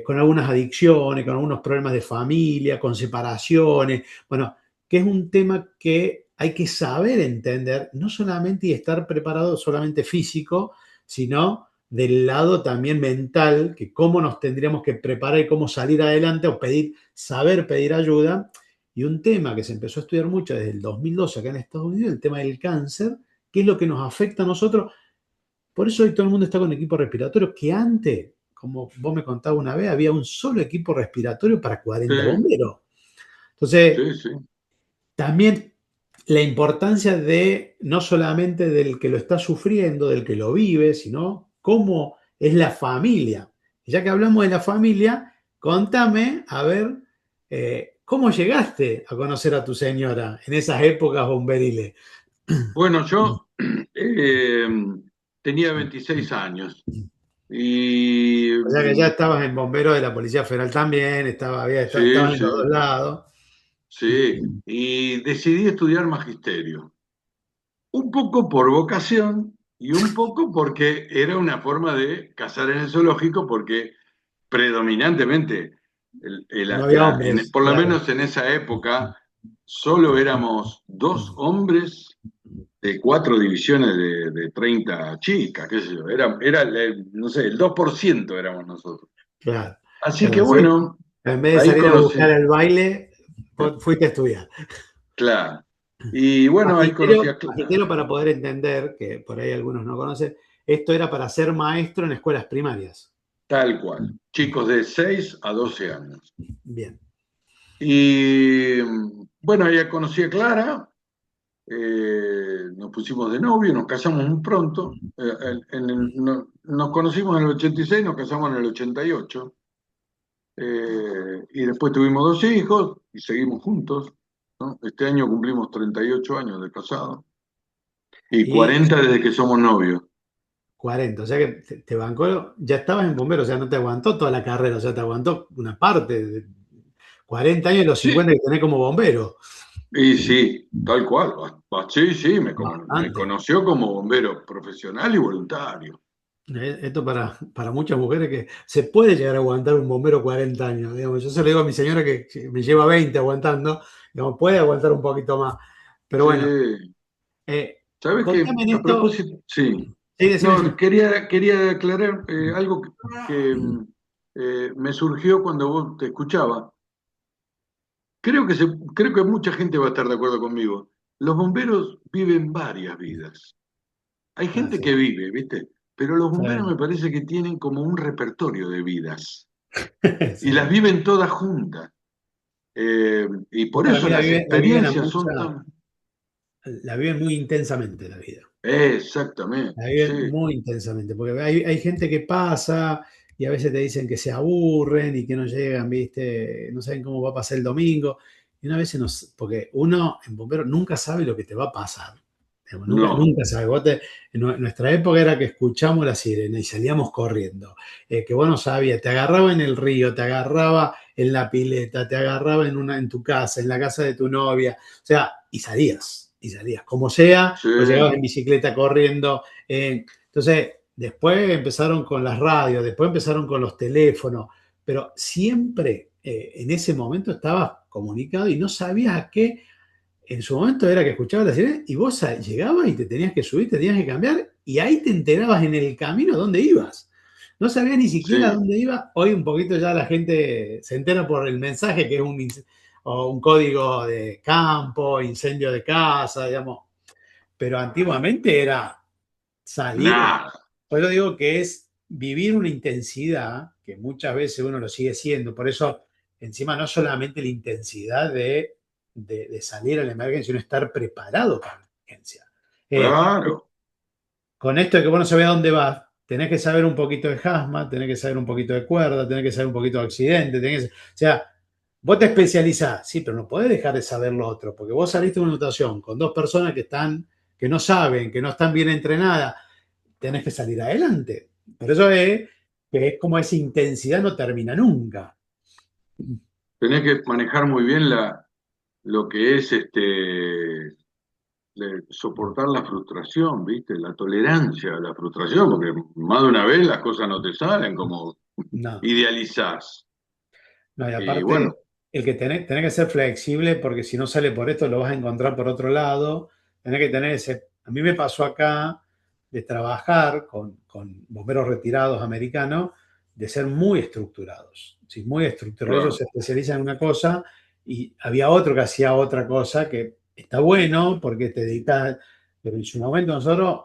con algunas adicciones, con algunos problemas de familia, con separaciones, bueno, que es un tema que hay que saber entender, no solamente y estar preparado solamente físico, sino del lado también mental, que cómo nos tendríamos que preparar y cómo salir adelante o saber pedir ayuda y un tema que se empezó a estudiar mucho desde el 2012 acá en Estados Unidos, el tema del cáncer, qué es lo que nos afecta a nosotros. Por eso hoy todo el mundo está con equipo respiratorio, que antes, como vos me contabas una vez, había un solo equipo respiratorio para Sí, 40 bomberos. Entonces, sí, sí. también la importancia de no solamente del que lo está sufriendo, del que lo vive, sino cómo es la familia. Y ya que hablamos de la familia, contame, a ver, ¿cómo llegaste a conocer a tu señora en esas épocas bomberiles? Bueno, yo eh, tenía 26 años y O sea que ya estabas en bombero de la Policía Federal también, sí, estabas en los dos sí, lados. sí, y decidí estudiar magisterio. Un poco por vocación y un poco porque era una forma de cazar en el zoológico, porque predominantemente, No había hombres, por lo claro. menos en esa época, solo éramos dos hombres de cuatro divisiones de 30 chicas, qué sé yo, no sé, el 2% éramos nosotros. Claro, Así que claro. Así, bueno, en vez de ahí salir a buscar conocí, el baile, fuiste a estudiar. claro. Y bueno, ahí conocí a Clara, Magistero para poder entender, que por ahí algunos no conocen, esto era para ser maestro en escuelas primarias. tal cual, chicos de 6 a 12 años. Bien. Y bueno, ahí conocí a Clara, nos pusimos de novio, nos casamos muy pronto. Nos conocimos en el 86, nos casamos en el 88. Y después tuvimos dos hijos y seguimos juntos, ¿no? Este año cumplimos 38 años de casado y Y 40 desde que somos novios. 40, o sea que te bancó, ya estabas en bombero, o sea, no te aguantó toda la carrera, o sea, te aguantó una parte, 40 años y los Sí, 50 que tenés como bombero. y sí, tal cual. Sí, sí, me Bastante. conoció como bombero profesional y voluntario. Esto para muchas mujeres que se puede llegar a aguantar un bombero 40 años. Digamos. Yo se lo digo a mi señora que me lleva 20 aguantando, digamos, puede aguantar un poquito más. Pero bueno, Sí, eh, sabes que contame en a esto. propósito, sí, Sí, decime, no, decime. quería aclarar algo que me surgió cuando vos te escuchaba. Creo que mucha gente va a estar de acuerdo conmigo. Los bomberos viven varias vidas. Hay Ah, gente sí, que vive, ¿viste? Pero los bomberos sí, me parece que tienen como un repertorio de vidas y las sí. viven todas juntas. Y Y por para eso mí las experiencias son tan... la viven muy intensamente la vida. Exactamente, La sí. viven muy intensamente, porque hay gente que pasa y a veces te dicen que se aburren y que no llegan, ¿viste? No saben cómo va a pasar el domingo. Y una vez porque uno en bombero nunca sabe lo que te va a pasar. Digamos, nunca, No, nunca sabe. En nuestra época era que escuchamos la sirena y salíamos corriendo. Que vos no sabías, te agarraba en el río, te agarraba en la pileta, te agarraba en tu casa, en la casa de tu novia. O sea, y salías, como sea, sí, o llegabas en bicicleta corriendo. Entonces, después empezaron con las radios, después empezaron con los teléfonos, pero siempre en ese momento estabas comunicado y no sabías a qué. En su momento era que escuchabas la sirena y vos llegabas y te tenías que subir, te tenías que cambiar y ahí te enterabas en el camino dónde ibas. No sabías ni siquiera sí. dónde iba. Hoy un poquito ya la gente se entera por el mensaje que es o un código de campo, incendio de casa, digamos. Pero antiguamente era salir. Nada. Por eso digo que es vivir una intensidad que muchas veces uno lo sigue siendo. Por eso, encima, no solamente la intensidad de salir a la emergencia, sino estar preparado para la emergencia. Eh, Claro. con esto de que vos no sabés a dónde vas, tenés que saber un poquito de hazmat, tenés que saber un poquito de cuerda, tenés que saber un poquito de accidente, o sea, vos te especializás, sí, pero no podés dejar de saber lo otro, porque vos saliste de una situación con dos personas que no saben, que no están bien entrenadas, tenés que salir adelante. Por eso es que es como esa intensidad no termina nunca. Tenés que manejar muy bien lo que es soportar la frustración, ¿viste? La tolerancia a la frustración, porque más de una vez las cosas no te salen como No, idealizás. no, y Y aparte, bueno, el que tenés que ser flexible, porque si no sale por esto, lo vas a encontrar por otro lado. Tenés que tener ese. A mí me pasó acá de trabajar con bomberos retirados americanos, de ser muy estructurados. Sí, muy estructurados. Ellos se claro, especializan en una cosa y había otro que hacía otra cosa que está bueno porque te dedicas, pero en su momento nosotros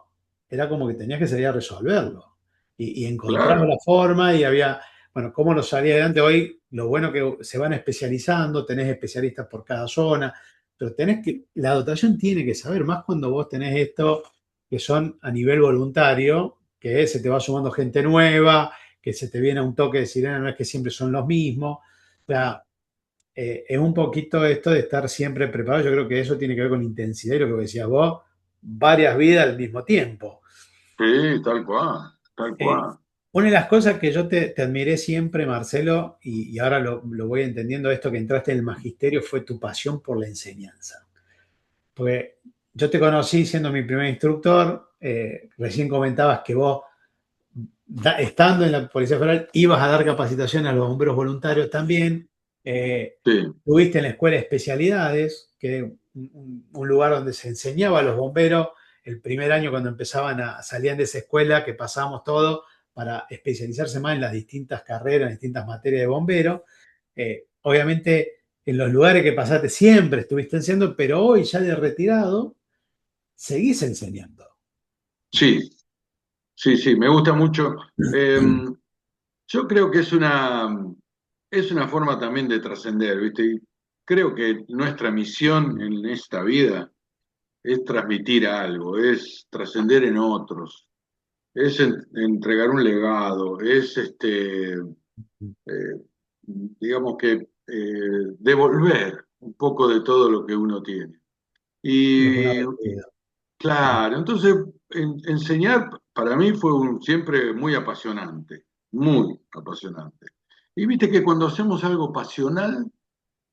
era como que tenías que salir a resolverlo y encontramos claro. la forma y había. Bueno, ¿cómo nos salía adelante hoy? Lo bueno que se van especializando, tenés especialistas por cada zona, pero la dotación tiene que saber, más cuando vos tenés esto que son a nivel voluntario, que se te va sumando gente nueva, que se te viene un toque de sirena, no es que siempre son los mismos. O sea, es un poquito esto de estar siempre preparado. Yo creo que eso tiene que ver con intensidad y lo que decías vos, varias vidas al mismo tiempo. Sí, tal cual, tal Eh, cual. una de las cosas que yo te admiré siempre, Marcelo, y ahora lo voy entendiendo, esto que entraste en el magisterio, fue tu pasión por la enseñanza. Porque yo te conocí siendo mi primer instructor, recién comentabas que vos, estando en la Policía Federal, ibas a dar capacitación a los bomberos voluntarios también. Sí, Estuviste en la escuela de especialidades, que es un lugar donde se enseñaba a los bomberos el primer año cuando salían de esa escuela, que pasábamos todo para especializarse más en las distintas carreras, en distintas materias de bomberos. Obviamente, en los lugares que pasaste siempre estuviste enseñando, pero hoy ya de retirado, seguís enseñando. sí, sí, sí, me gusta mucho. Eh, yo creo que es una forma también de trascender, ¿viste? Y creo que nuestra misión en esta vida es transmitir algo, es trascender en otros, es entregar un legado, es digamos que devolver un poco de todo lo que uno tiene. Lo que uno ha Y aprendido. claro, entonces enseñar para mí fue siempre muy apasionante, muy apasionante. Y viste que cuando hacemos algo pasional,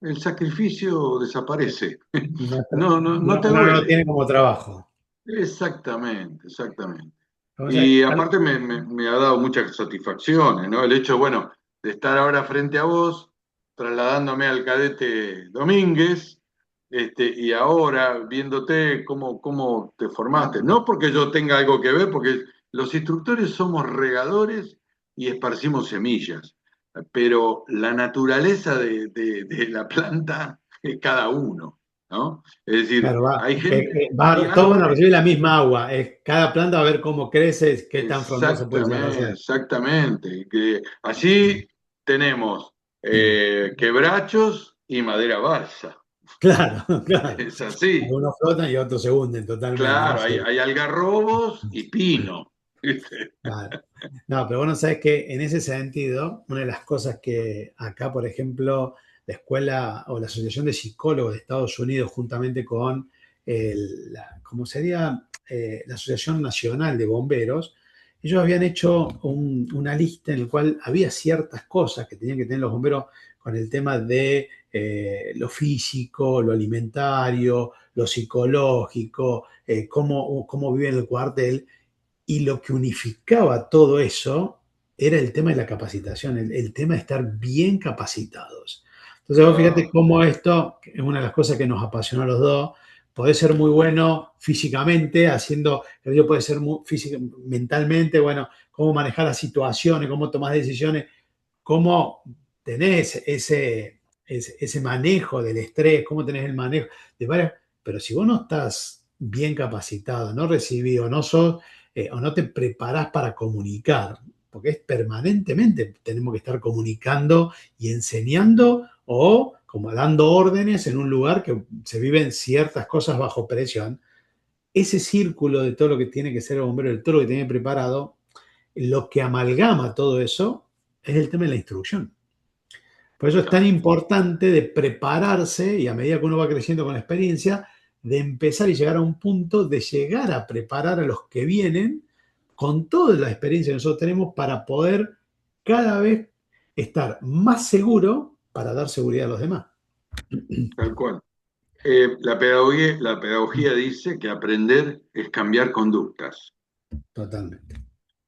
el sacrificio desaparece. No, No, no, no te uno no lo duele. tiene como trabajo. Exactamente, exactamente. O sea, Y aparte me ha dado muchas satisfacciones, ¿no? El hecho, bueno, de estar ahora frente a vos, trasladándome al cadete Domínguez, y ahora viéndote cómo te formaste. No porque yo tenga algo que ver, porque los instructores somos regadores y esparcimos semillas, pero la naturaleza de la planta es cada uno, ¿no? Es decir, claro, hay gente, hay todos van a árboles. recibir la misma agua. Cada planta va a ver cómo crece, qué tan frondoso puede llegar a Exactamente, ser. exactamente. Que así tenemos quebrachos y madera balsa. Claro, claro. Es así. Algunos flotan y otros se hunden totalmente, ¿no? Claro, Sí. hay algarrobos y pino. ¿Viste? Claro. No, pero bueno, sabes que en ese sentido, una de las cosas que acá, por ejemplo, la escuela o la Asociación de Psicólogos de Estados Unidos, juntamente con ¿cómo sería? La Asociación Nacional de Bomberos, ellos habían hecho una lista en la cual había ciertas cosas que tenían que tener los bomberos con el tema de lo físico, lo alimentario, lo psicológico, cómo vive en el cuartel. Y lo que unificaba todo eso era el tema de la capacitación, el tema de estar bien capacitados. Entonces, vos fíjate Ah, cómo esto, que es una de las cosas que nos apasiona a los dos, puede ser muy bueno físicamente, haciendo, yo puede ser muy mentalmente, bueno, cómo manejar las situaciones, cómo tomar decisiones, cómo tenés ese manejo del estrés, cómo tenés el manejo de varias, pero si vos no estás bien capacitado, no recibís o no te preparás para comunicar, porque es permanentemente tenemos que estar comunicando y enseñando o como dando órdenes en un lugar que se viven ciertas cosas bajo presión. Ese círculo de todo lo que tiene que ser el bombero, de todo lo que tiene preparado, lo que amalgama todo eso es el tema de la instrucción. Por eso es tan claro. importante de prepararse y a medida que uno va creciendo con la experiencia, de empezar y llegar a un punto de llegar a preparar a los que vienen con toda la experiencia que nosotros tenemos para poder cada vez estar más seguro para dar seguridad a los demás. Tal cual. La pedagogía dice que aprender es cambiar conductas. Totalmente.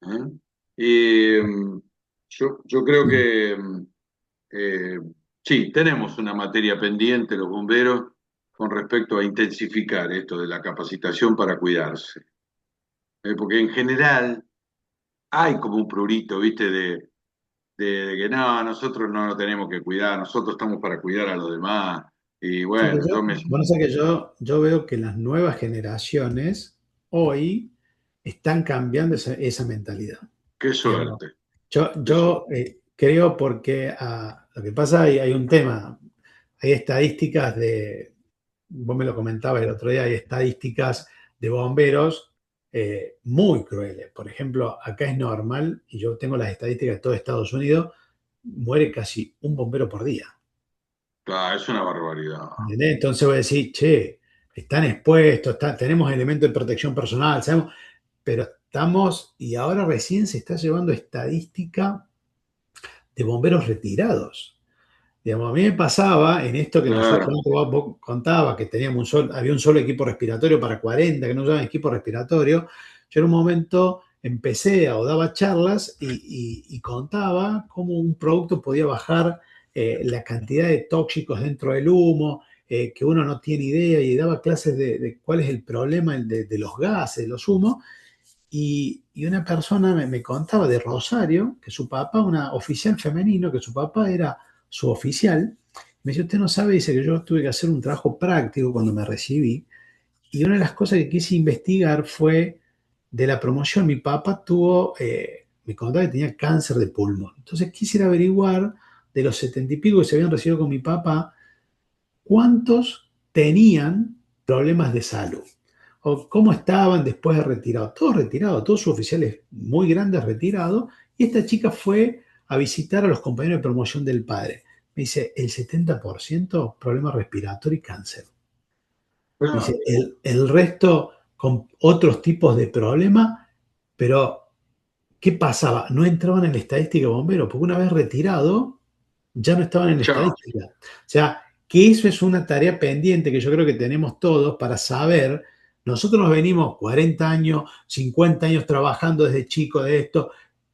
¿Eh? Y yo creo que eh, sí, tenemos una materia pendiente los bomberos con respecto a intensificar esto de la capacitación para cuidarse. Porque en general hay como un prurito, ¿viste? De que no, nosotros no nos tenemos que cuidar, nosotros estamos para cuidar a los demás. Y Sí, que bueno, yo, bueno, o sea que yo veo que las nuevas generaciones hoy están cambiando esa mentalidad. qué Digamos, suerte, qué yo suerte. creo porque lo que pasa, hay un tema, hay estadísticas vos me lo comentabas el otro día, hay estadísticas de bomberos muy crueles. Por ejemplo, acá es normal, y yo tengo las estadísticas de todo Estados Unidos, muere casi un bombero por día. Claro, es una barbaridad. ¿Entendés? Entonces voy a decir, che, están expuestos, tenemos elementos de protección personal, sabemos, pero estamos, y ahora recién se está llevando estadística de bomberos retirados. Digamos, a mí me pasaba en esto que nosotros, Claro. vos contabas, que teníamos había un solo equipo respiratorio para 40 que no usaban equipo respiratorio. Yo en un momento empecé o daba charlas y contaba cómo un producto podía bajar la cantidad de tóxicos dentro del humo, que uno no tiene idea, y daba clases de cuál es el problema de los gases, de los humos. Y una persona me contaba de Rosario, que su papá, una oficial femenino, que su papá era su oficial. Me dice, usted no sabe, dice que yo tuve que hacer un trabajo práctico cuando me recibí. Y una de las cosas que quise investigar fue de la promoción. Mi papá me contaba que tenía cáncer de pulmón. Entonces quisiera averiguar de los 70 y pico que se habían recibido con mi papá, cuántos tenían problemas de salud o cómo estaban después de retirado. Todos retirados, todos sus oficiales muy grandes retirados. Y esta chica fue a visitar a los compañeros de promoción del padre. Me dice, el 70% problema respiratorio y cáncer. Me dice, Claro. el resto con otros tipos de problemas, pero ¿qué pasaba? No entraban en la estadística de bomberos, porque una vez retirado, ya no estaban en la Chao. estadística. O sea, que eso es una tarea pendiente que yo creo que tenemos todos para saber nosotros nos venimos 40 años, 50 años trabajando desde chico de esto,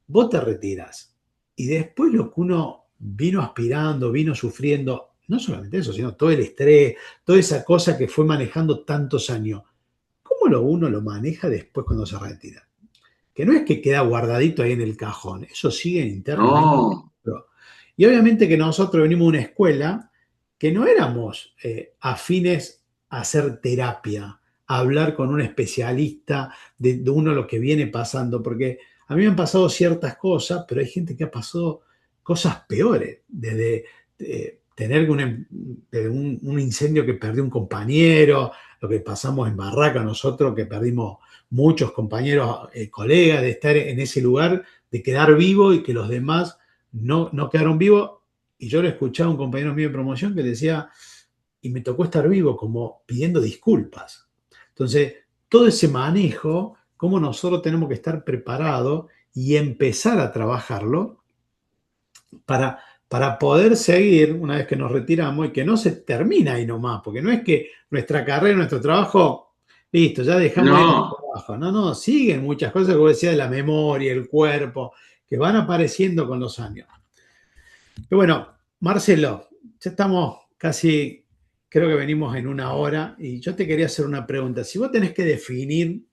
vos te retiras. Y después lo que uno vino aspirando, vino sufriendo, no solamente eso, sino todo el estrés, toda esa cosa que fue manejando tantos años, ¿cómo uno lo maneja después cuando se retira? Que no es que queda guardadito ahí en el cajón, eso sigue internamente. No, Y obviamente que nosotros venimos de una escuela que no éramos afines a hacer terapia, a hablar con un especialista de uno lo que viene pasando, porque a mí me han pasado ciertas cosas, pero hay gente que ha pasado cosas peores, desde tener un incendio que perdió un compañero, lo que pasamos en Barraca nosotros, que perdimos muchos compañeros, colegas, de estar en ese lugar, de quedar vivo y que los demás no quedaron vivos. Y yo le escuchaba a un compañero mío de promoción que decía, y me tocó estar vivo, como pidiendo disculpas. Entonces, todo ese manejo, cómo nosotros tenemos que estar preparados y empezar a trabajarlo para, para poder seguir una vez que nos retiramos y que no se termina ahí nomás, porque no es que nuestra carrera, nuestro trabajo, listo, ya dejamos ahí el no. trabajo. No, no, siguen muchas cosas, como decía, de la memoria, el cuerpo, que van apareciendo con los años. Pero bueno, Marcelo, ya estamos casi, creo que venimos en una hora y yo te quería hacer una pregunta. Si vos tenés que definir,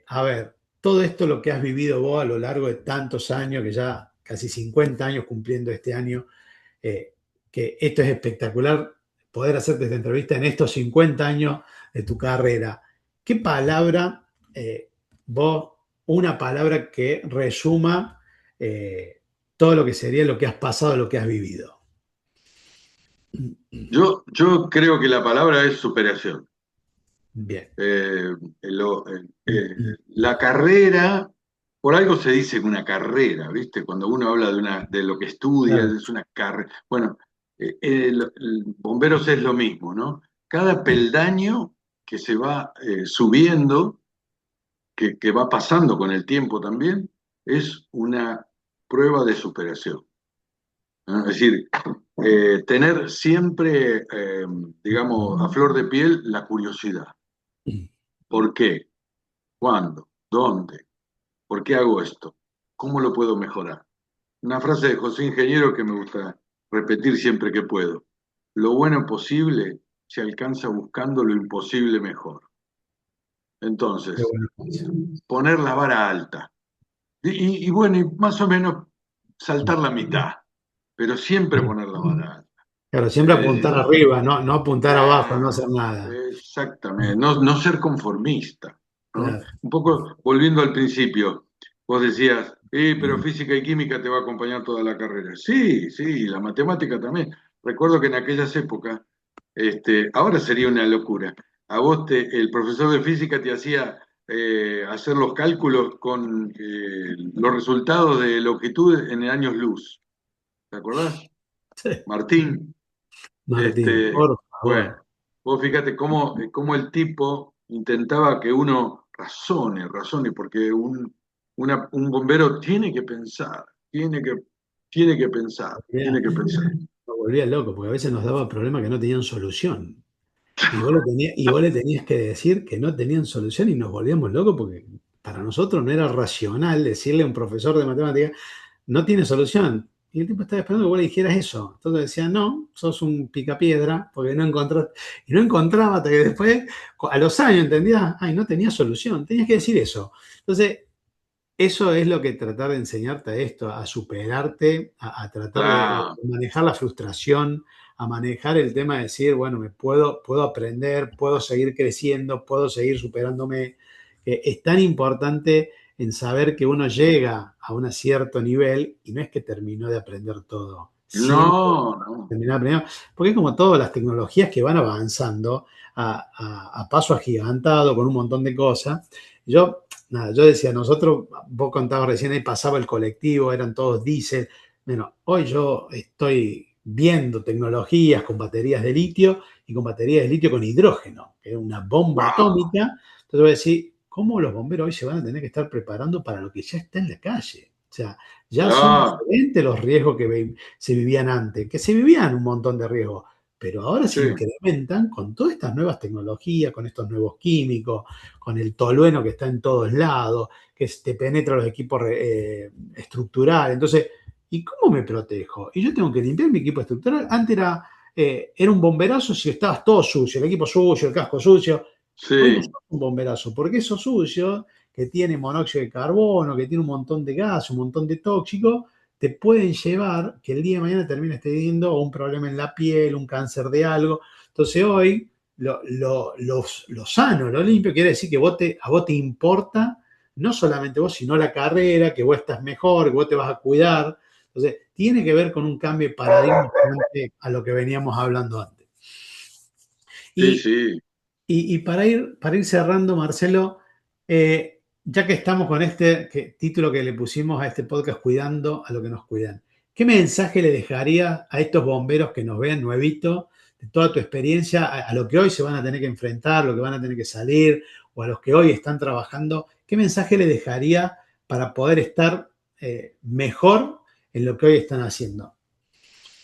a ver, todo esto lo que has vivido vos a lo largo de tantos años, que ya casi 50 años cumpliendo este año, eh, que esto es espectacular, poder hacerte esta entrevista en estos 50 años de tu carrera. ¿Qué palabra, vos, una palabra que resuma todo lo que sería lo que has pasado, lo que has vivido? Yo creo que la palabra es superación. Bien. Eh, lo- eh, eh, la carrera, por algo se dice una carrera, ¿viste? Cuando uno habla de lo que estudia, Claro. es una carrera. Bueno, bomberos es lo mismo, ¿no? Cada peldaño que se va subiendo, que va pasando con el tiempo también, es una prueba de superación, ¿no? Es decir, tener siempre, digamos, a flor de piel la curiosidad. ¿Por qué? ¿Cuándo? ¿Dónde? ¿Por qué hago esto? ¿Cómo lo puedo mejorar? Una frase de José Ingeniero que me gusta repetir siempre que puedo. Lo bueno posible se alcanza buscando lo imposible mejor. Qué Entonces, bueno. poner la vara alta. Y bueno, y más o menos saltar la mitad, pero siempre poner la vara alta. Claro, siempre Eh, apuntar arriba, no apuntar abajo, no Claro, hacer nada. exactamente. No ser conformista, ¿no? Claro. Un poco volviendo al principio, vos decías, pero física y química te va a acompañar toda la carrera. Sí, sí, la matemática también. Recuerdo que en aquellas épocas, ahora sería una locura. El profesor de física te hacía hacer los cálculos con los resultados de longitud en años luz. ¿Te acordás? Sí. Martín. Martín, Este, por bueno, favor. vos fíjate cómo el tipo intentaba que uno razone, porque un bombero tiene que pensar, tiene que pensar, tiene que pensar. Me volvía loco, porque a veces nos daba problemas que no tenían solución. Y vos le tenías que decir que no tenían solución y nos volvíamos locos porque para nosotros no era racional decirle a un profesor de matemáticas, no tiene solución. Y el tipo estaba esperando que vos le dijeras eso. Entonces decía, no, sos un picapiedra, porque no encontraste. Y no encontraba hasta que después, a los años, entendías, ay, no tenía solución. Tenías que decir eso. Entonces, eso es lo que tratar de enseñarte a esto, a superarte, a tratar de Claro, manejar la frustración, a manejar el tema de decir, bueno, puedo aprender, puedo seguir creciendo, puedo seguir superándome. Es tan importante en saber que uno llega a un cierto nivel y no es que terminó de aprender todo. Siempre no, no. terminar aprendiendo, porque es como todas las tecnologías que van avanzando a paso agigantado con un montón de cosas. Yo, nada, yo decía, nosotros, vos contabas recién, ahí pasaba el colectivo, eran todos diésel. Bueno, hoy yo estoy viendo tecnologías con baterías de litio y con baterías de litio con hidrógeno, que es una bomba Wow, atómica. Entonces voy a decir, ¿cómo los bomberos hoy se van a tener que estar preparando para lo que ya está en la calle? O sea, ya son claro, diferentes los riesgos que se vivían antes, que se vivían un montón de riesgos, pero ahora se Sí, incrementan con todas estas nuevas tecnologías, con estos nuevos químicos, con el tolueno que está en todos lados, que te penetra los equipos estructurales. Entonces, ¿y cómo me protejo? Y yo tengo que limpiar mi equipo estructural. Antes era un bomberazo si estabas todo sucio, el equipo sucio, el casco sucio. Hoy no sos sí, un bomberazo, porque esos sucios que tiene monóxido de carbono, que tiene un montón de gas, un montón de tóxicos, te pueden llevar que el día de mañana termines teniendo un problema en la piel, un cáncer de algo. Entonces hoy lo sano, lo limpio, quiere decir que a vos te importa no solamente vos, sino la carrera, que vos estás mejor, que vos te vas a cuidar. Entonces, tiene que ver con un cambio de paradigma frente a lo que veníamos hablando antes. sí, Y sí. y para ir cerrando, Marcelo, ya que estamos con este título que le pusimos a este podcast, Cuidando a lo que nos cuidan, ¿qué mensaje le dejaría a estos bomberos que nos ven nuevitos, de toda tu experiencia, a lo que hoy se van a tener que enfrentar, lo que van a tener que salir, o a los que hoy están trabajando? ¿Qué mensaje le dejaría para poder estar mejor en lo que hoy están haciendo?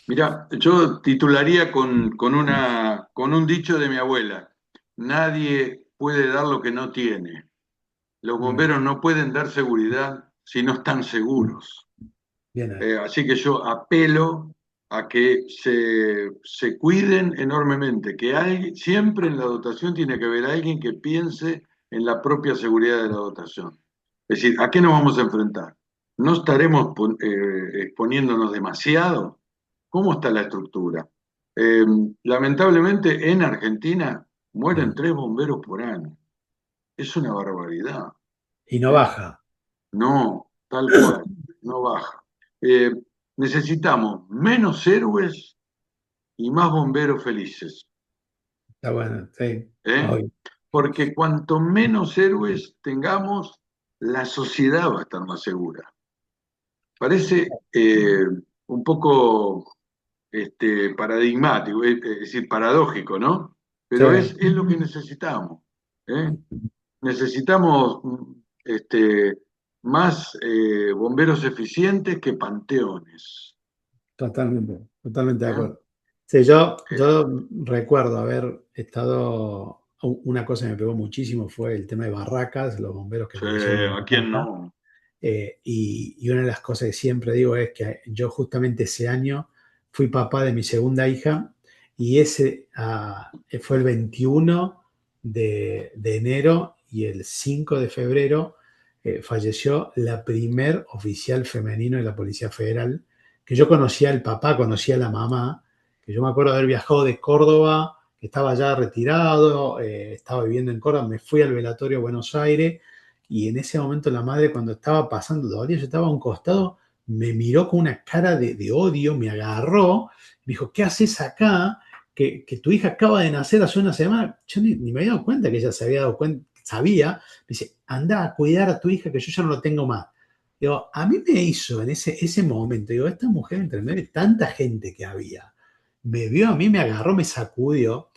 Mira, yo titularía con un dicho de mi abuela: nadie puede dar lo que no tiene. Los Muy bien, bomberos no pueden dar seguridad si no están seguros. bien ahí. Así que yo apelo a que se cuiden enormemente, que siempre en la dotación tiene que haber alguien que piense en la propia seguridad de la dotación. Es decir, ¿a qué nos vamos a enfrentar? ¿No estaremos exponiéndonos demasiado? ¿Cómo está la estructura? Eh, Lamentablemente en Argentina mueren Bien. 3 bomberos por año. Es una barbaridad. Y no ¿Eh? baja. No, tal cual, no baja. Eh, Necesitamos menos héroes y más bomberos felices, Está bueno, sí, ¿eh? obvio. Porque cuanto menos héroes tengamos, la sociedad va a estar más segura. Parece un poco paradigmático, es decir, paradójico, ¿no? Sí. Pero es lo que necesitamos, ¿eh? Necesitamos más bomberos eficentes que panteones. Totalmente, totalmente de ¿Eh? acuerdo. Sí, Eh, yo recuerdo haber estado, una cosa que me pegó muchísimo fue el tema de Barracas, los bomberos que sí, fallecieron en ¿a quién Barracas. no? Y una de las cosas que siempre digo es que yo justamente ese año fui papá de mi segunda hija y fue el 21 de enero y el 5 de febrero falleció la primer oficial femenino de la Policía Federal, que yo conocía al papá, conocía a la mamá, que yo me acuerdo de haber viajado de Córdoba, que estaba ya retirado, estaba viviendo en Córdoba, me fui al velatorio a Buenos Aires y en ese momento la madre, cuando estaba pasando todavía, yo estaba a un costado, me miró con una cara de odio, me agarró, me dijo, ¿qué haces acá? Que tu hija acaba de nacer hace una semana. Yo ni me había dado cuenta que ella se había dado cuenta, sabía. Me dice, anda a cuidar a tu hija que yo ya no lo tengo más. Digo, a mí me hizo en ese momento, digo, esta mujer entre medio de tanta gente que había, me vio a mí, me agarró, me sacudió.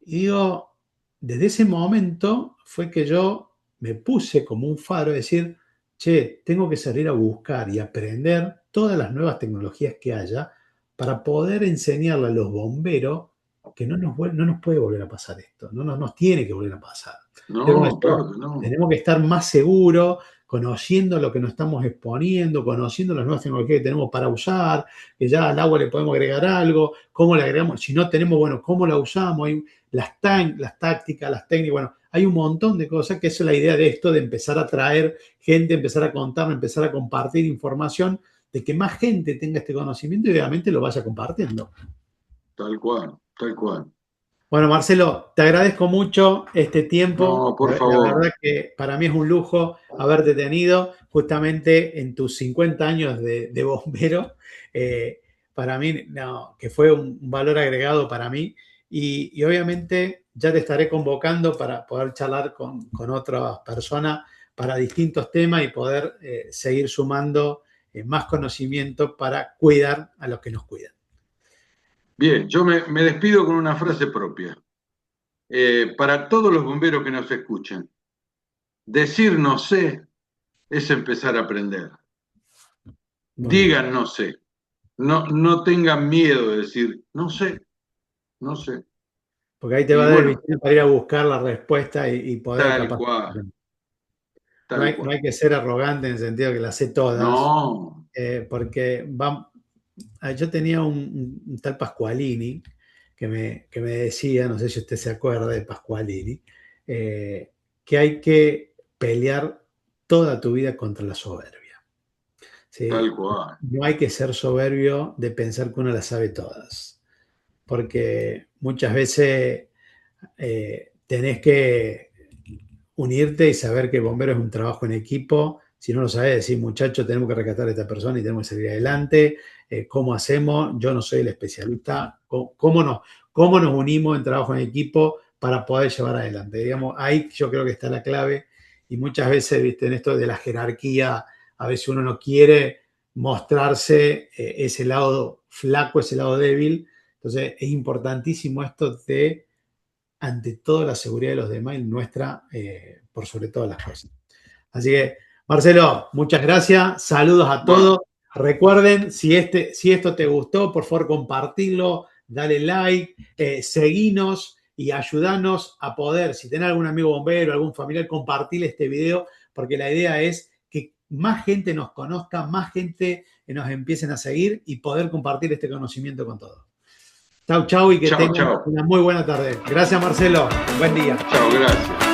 Y digo, desde ese momento fue que yo me puse como un faro a decir, che, tengo que salir a buscar y aprender todas las nuevas tecnologías que haya para poder enseñarle a los bomberos que no nos puede volver a pasar esto, no nos tiene que volver a pasar. Es como No, esto, claro que no. tenemos que estar más seguros, conociendo lo que nos estamos exponiendo, conociendo las nuevas tecnologías que tenemos para usar, que ya al agua le podemos agregar algo, cómo le agregamos, si no tenemos, bueno, cómo la usamos, las tácticas, las técnicas, bueno, hay un montón de cosas que es la idea de esto, de empezar a traer gente, empezar a contar, empezar a compartir información, de que más gente tenga este conocimiento y obviamente lo vaya compartiendo. Tal cual, tal cual. Bueno, Marcelo, te agradezco mucho este tiempo. No, por La verdad favor. que para mí es un lujo haberte tenido justamente en tus 50 años de bombero. Eh, para mí, no, que fue un valor agregado para mí. Y obviamente ya te estaré convocando para poder charlar con otras personas para distintos temas y poder seguir sumando más conocimiento para cuidar a los que nos cuidan. Bien, yo me despido con una frase propia. Para todos los bomberos que nos escuchen, decir no sé es empezar a aprender. Muy bien. Digan no sé. No, no tengan miedo de decir no sé. no sé. Porque ahí te va Y a dar el bueno, bichito para ir a buscar la respuesta y poder tal capaz. cual, No tal hay, no cual. hay que ser arrogante en el sentido de que las sé todas, No, porque yo tenía un tal Pasqualini que me decía, no sé si usted se acuerda de Pasqualini, eh, que hay que pelear toda tu vida contra la soberbia. tal ¿Sí? cual. No hay que ser soberbio de pensar que uno las sabe todas, porque muchas veces tenés que unirte y saber que el bombero es un trabajo en equipo. Si no lo sabes, decir, muchachos, tenemos que rescatar a esta persona y tenemos que salir adelante. ¿Cómo hacemos? Yo no soy el especialista. ¿Cómo nos unimos en trabajo en equipo para poder llevar adelante? Digamos, ahí yo creo que está la clave. Y muchas veces, viste, en esto de la jerarquía, a veces uno no quiere mostrarse ese lado flaco, ese lado débil. Entonces, es importantísimo esto de ante todo la seguridad de los demás y nuestra por sobre todas las cosas. Así que, Marcelo, muchas gracias, saludos a todos. Bueno, Recuerden, si esto te gustó, por favor compartirlo, dale like, seguinos y ayudanos a poder, si tenés algún amigo bombero, algún familiar, compartir este video, porque la idea es que más gente nos conozca, más gente nos empiecen a seguir y poder compartir este conocimiento con todos. Chau, chau y que chao, tengan chao. una muy buena tarde. Gracias, Marcelo. Buen día. Chao, gracias.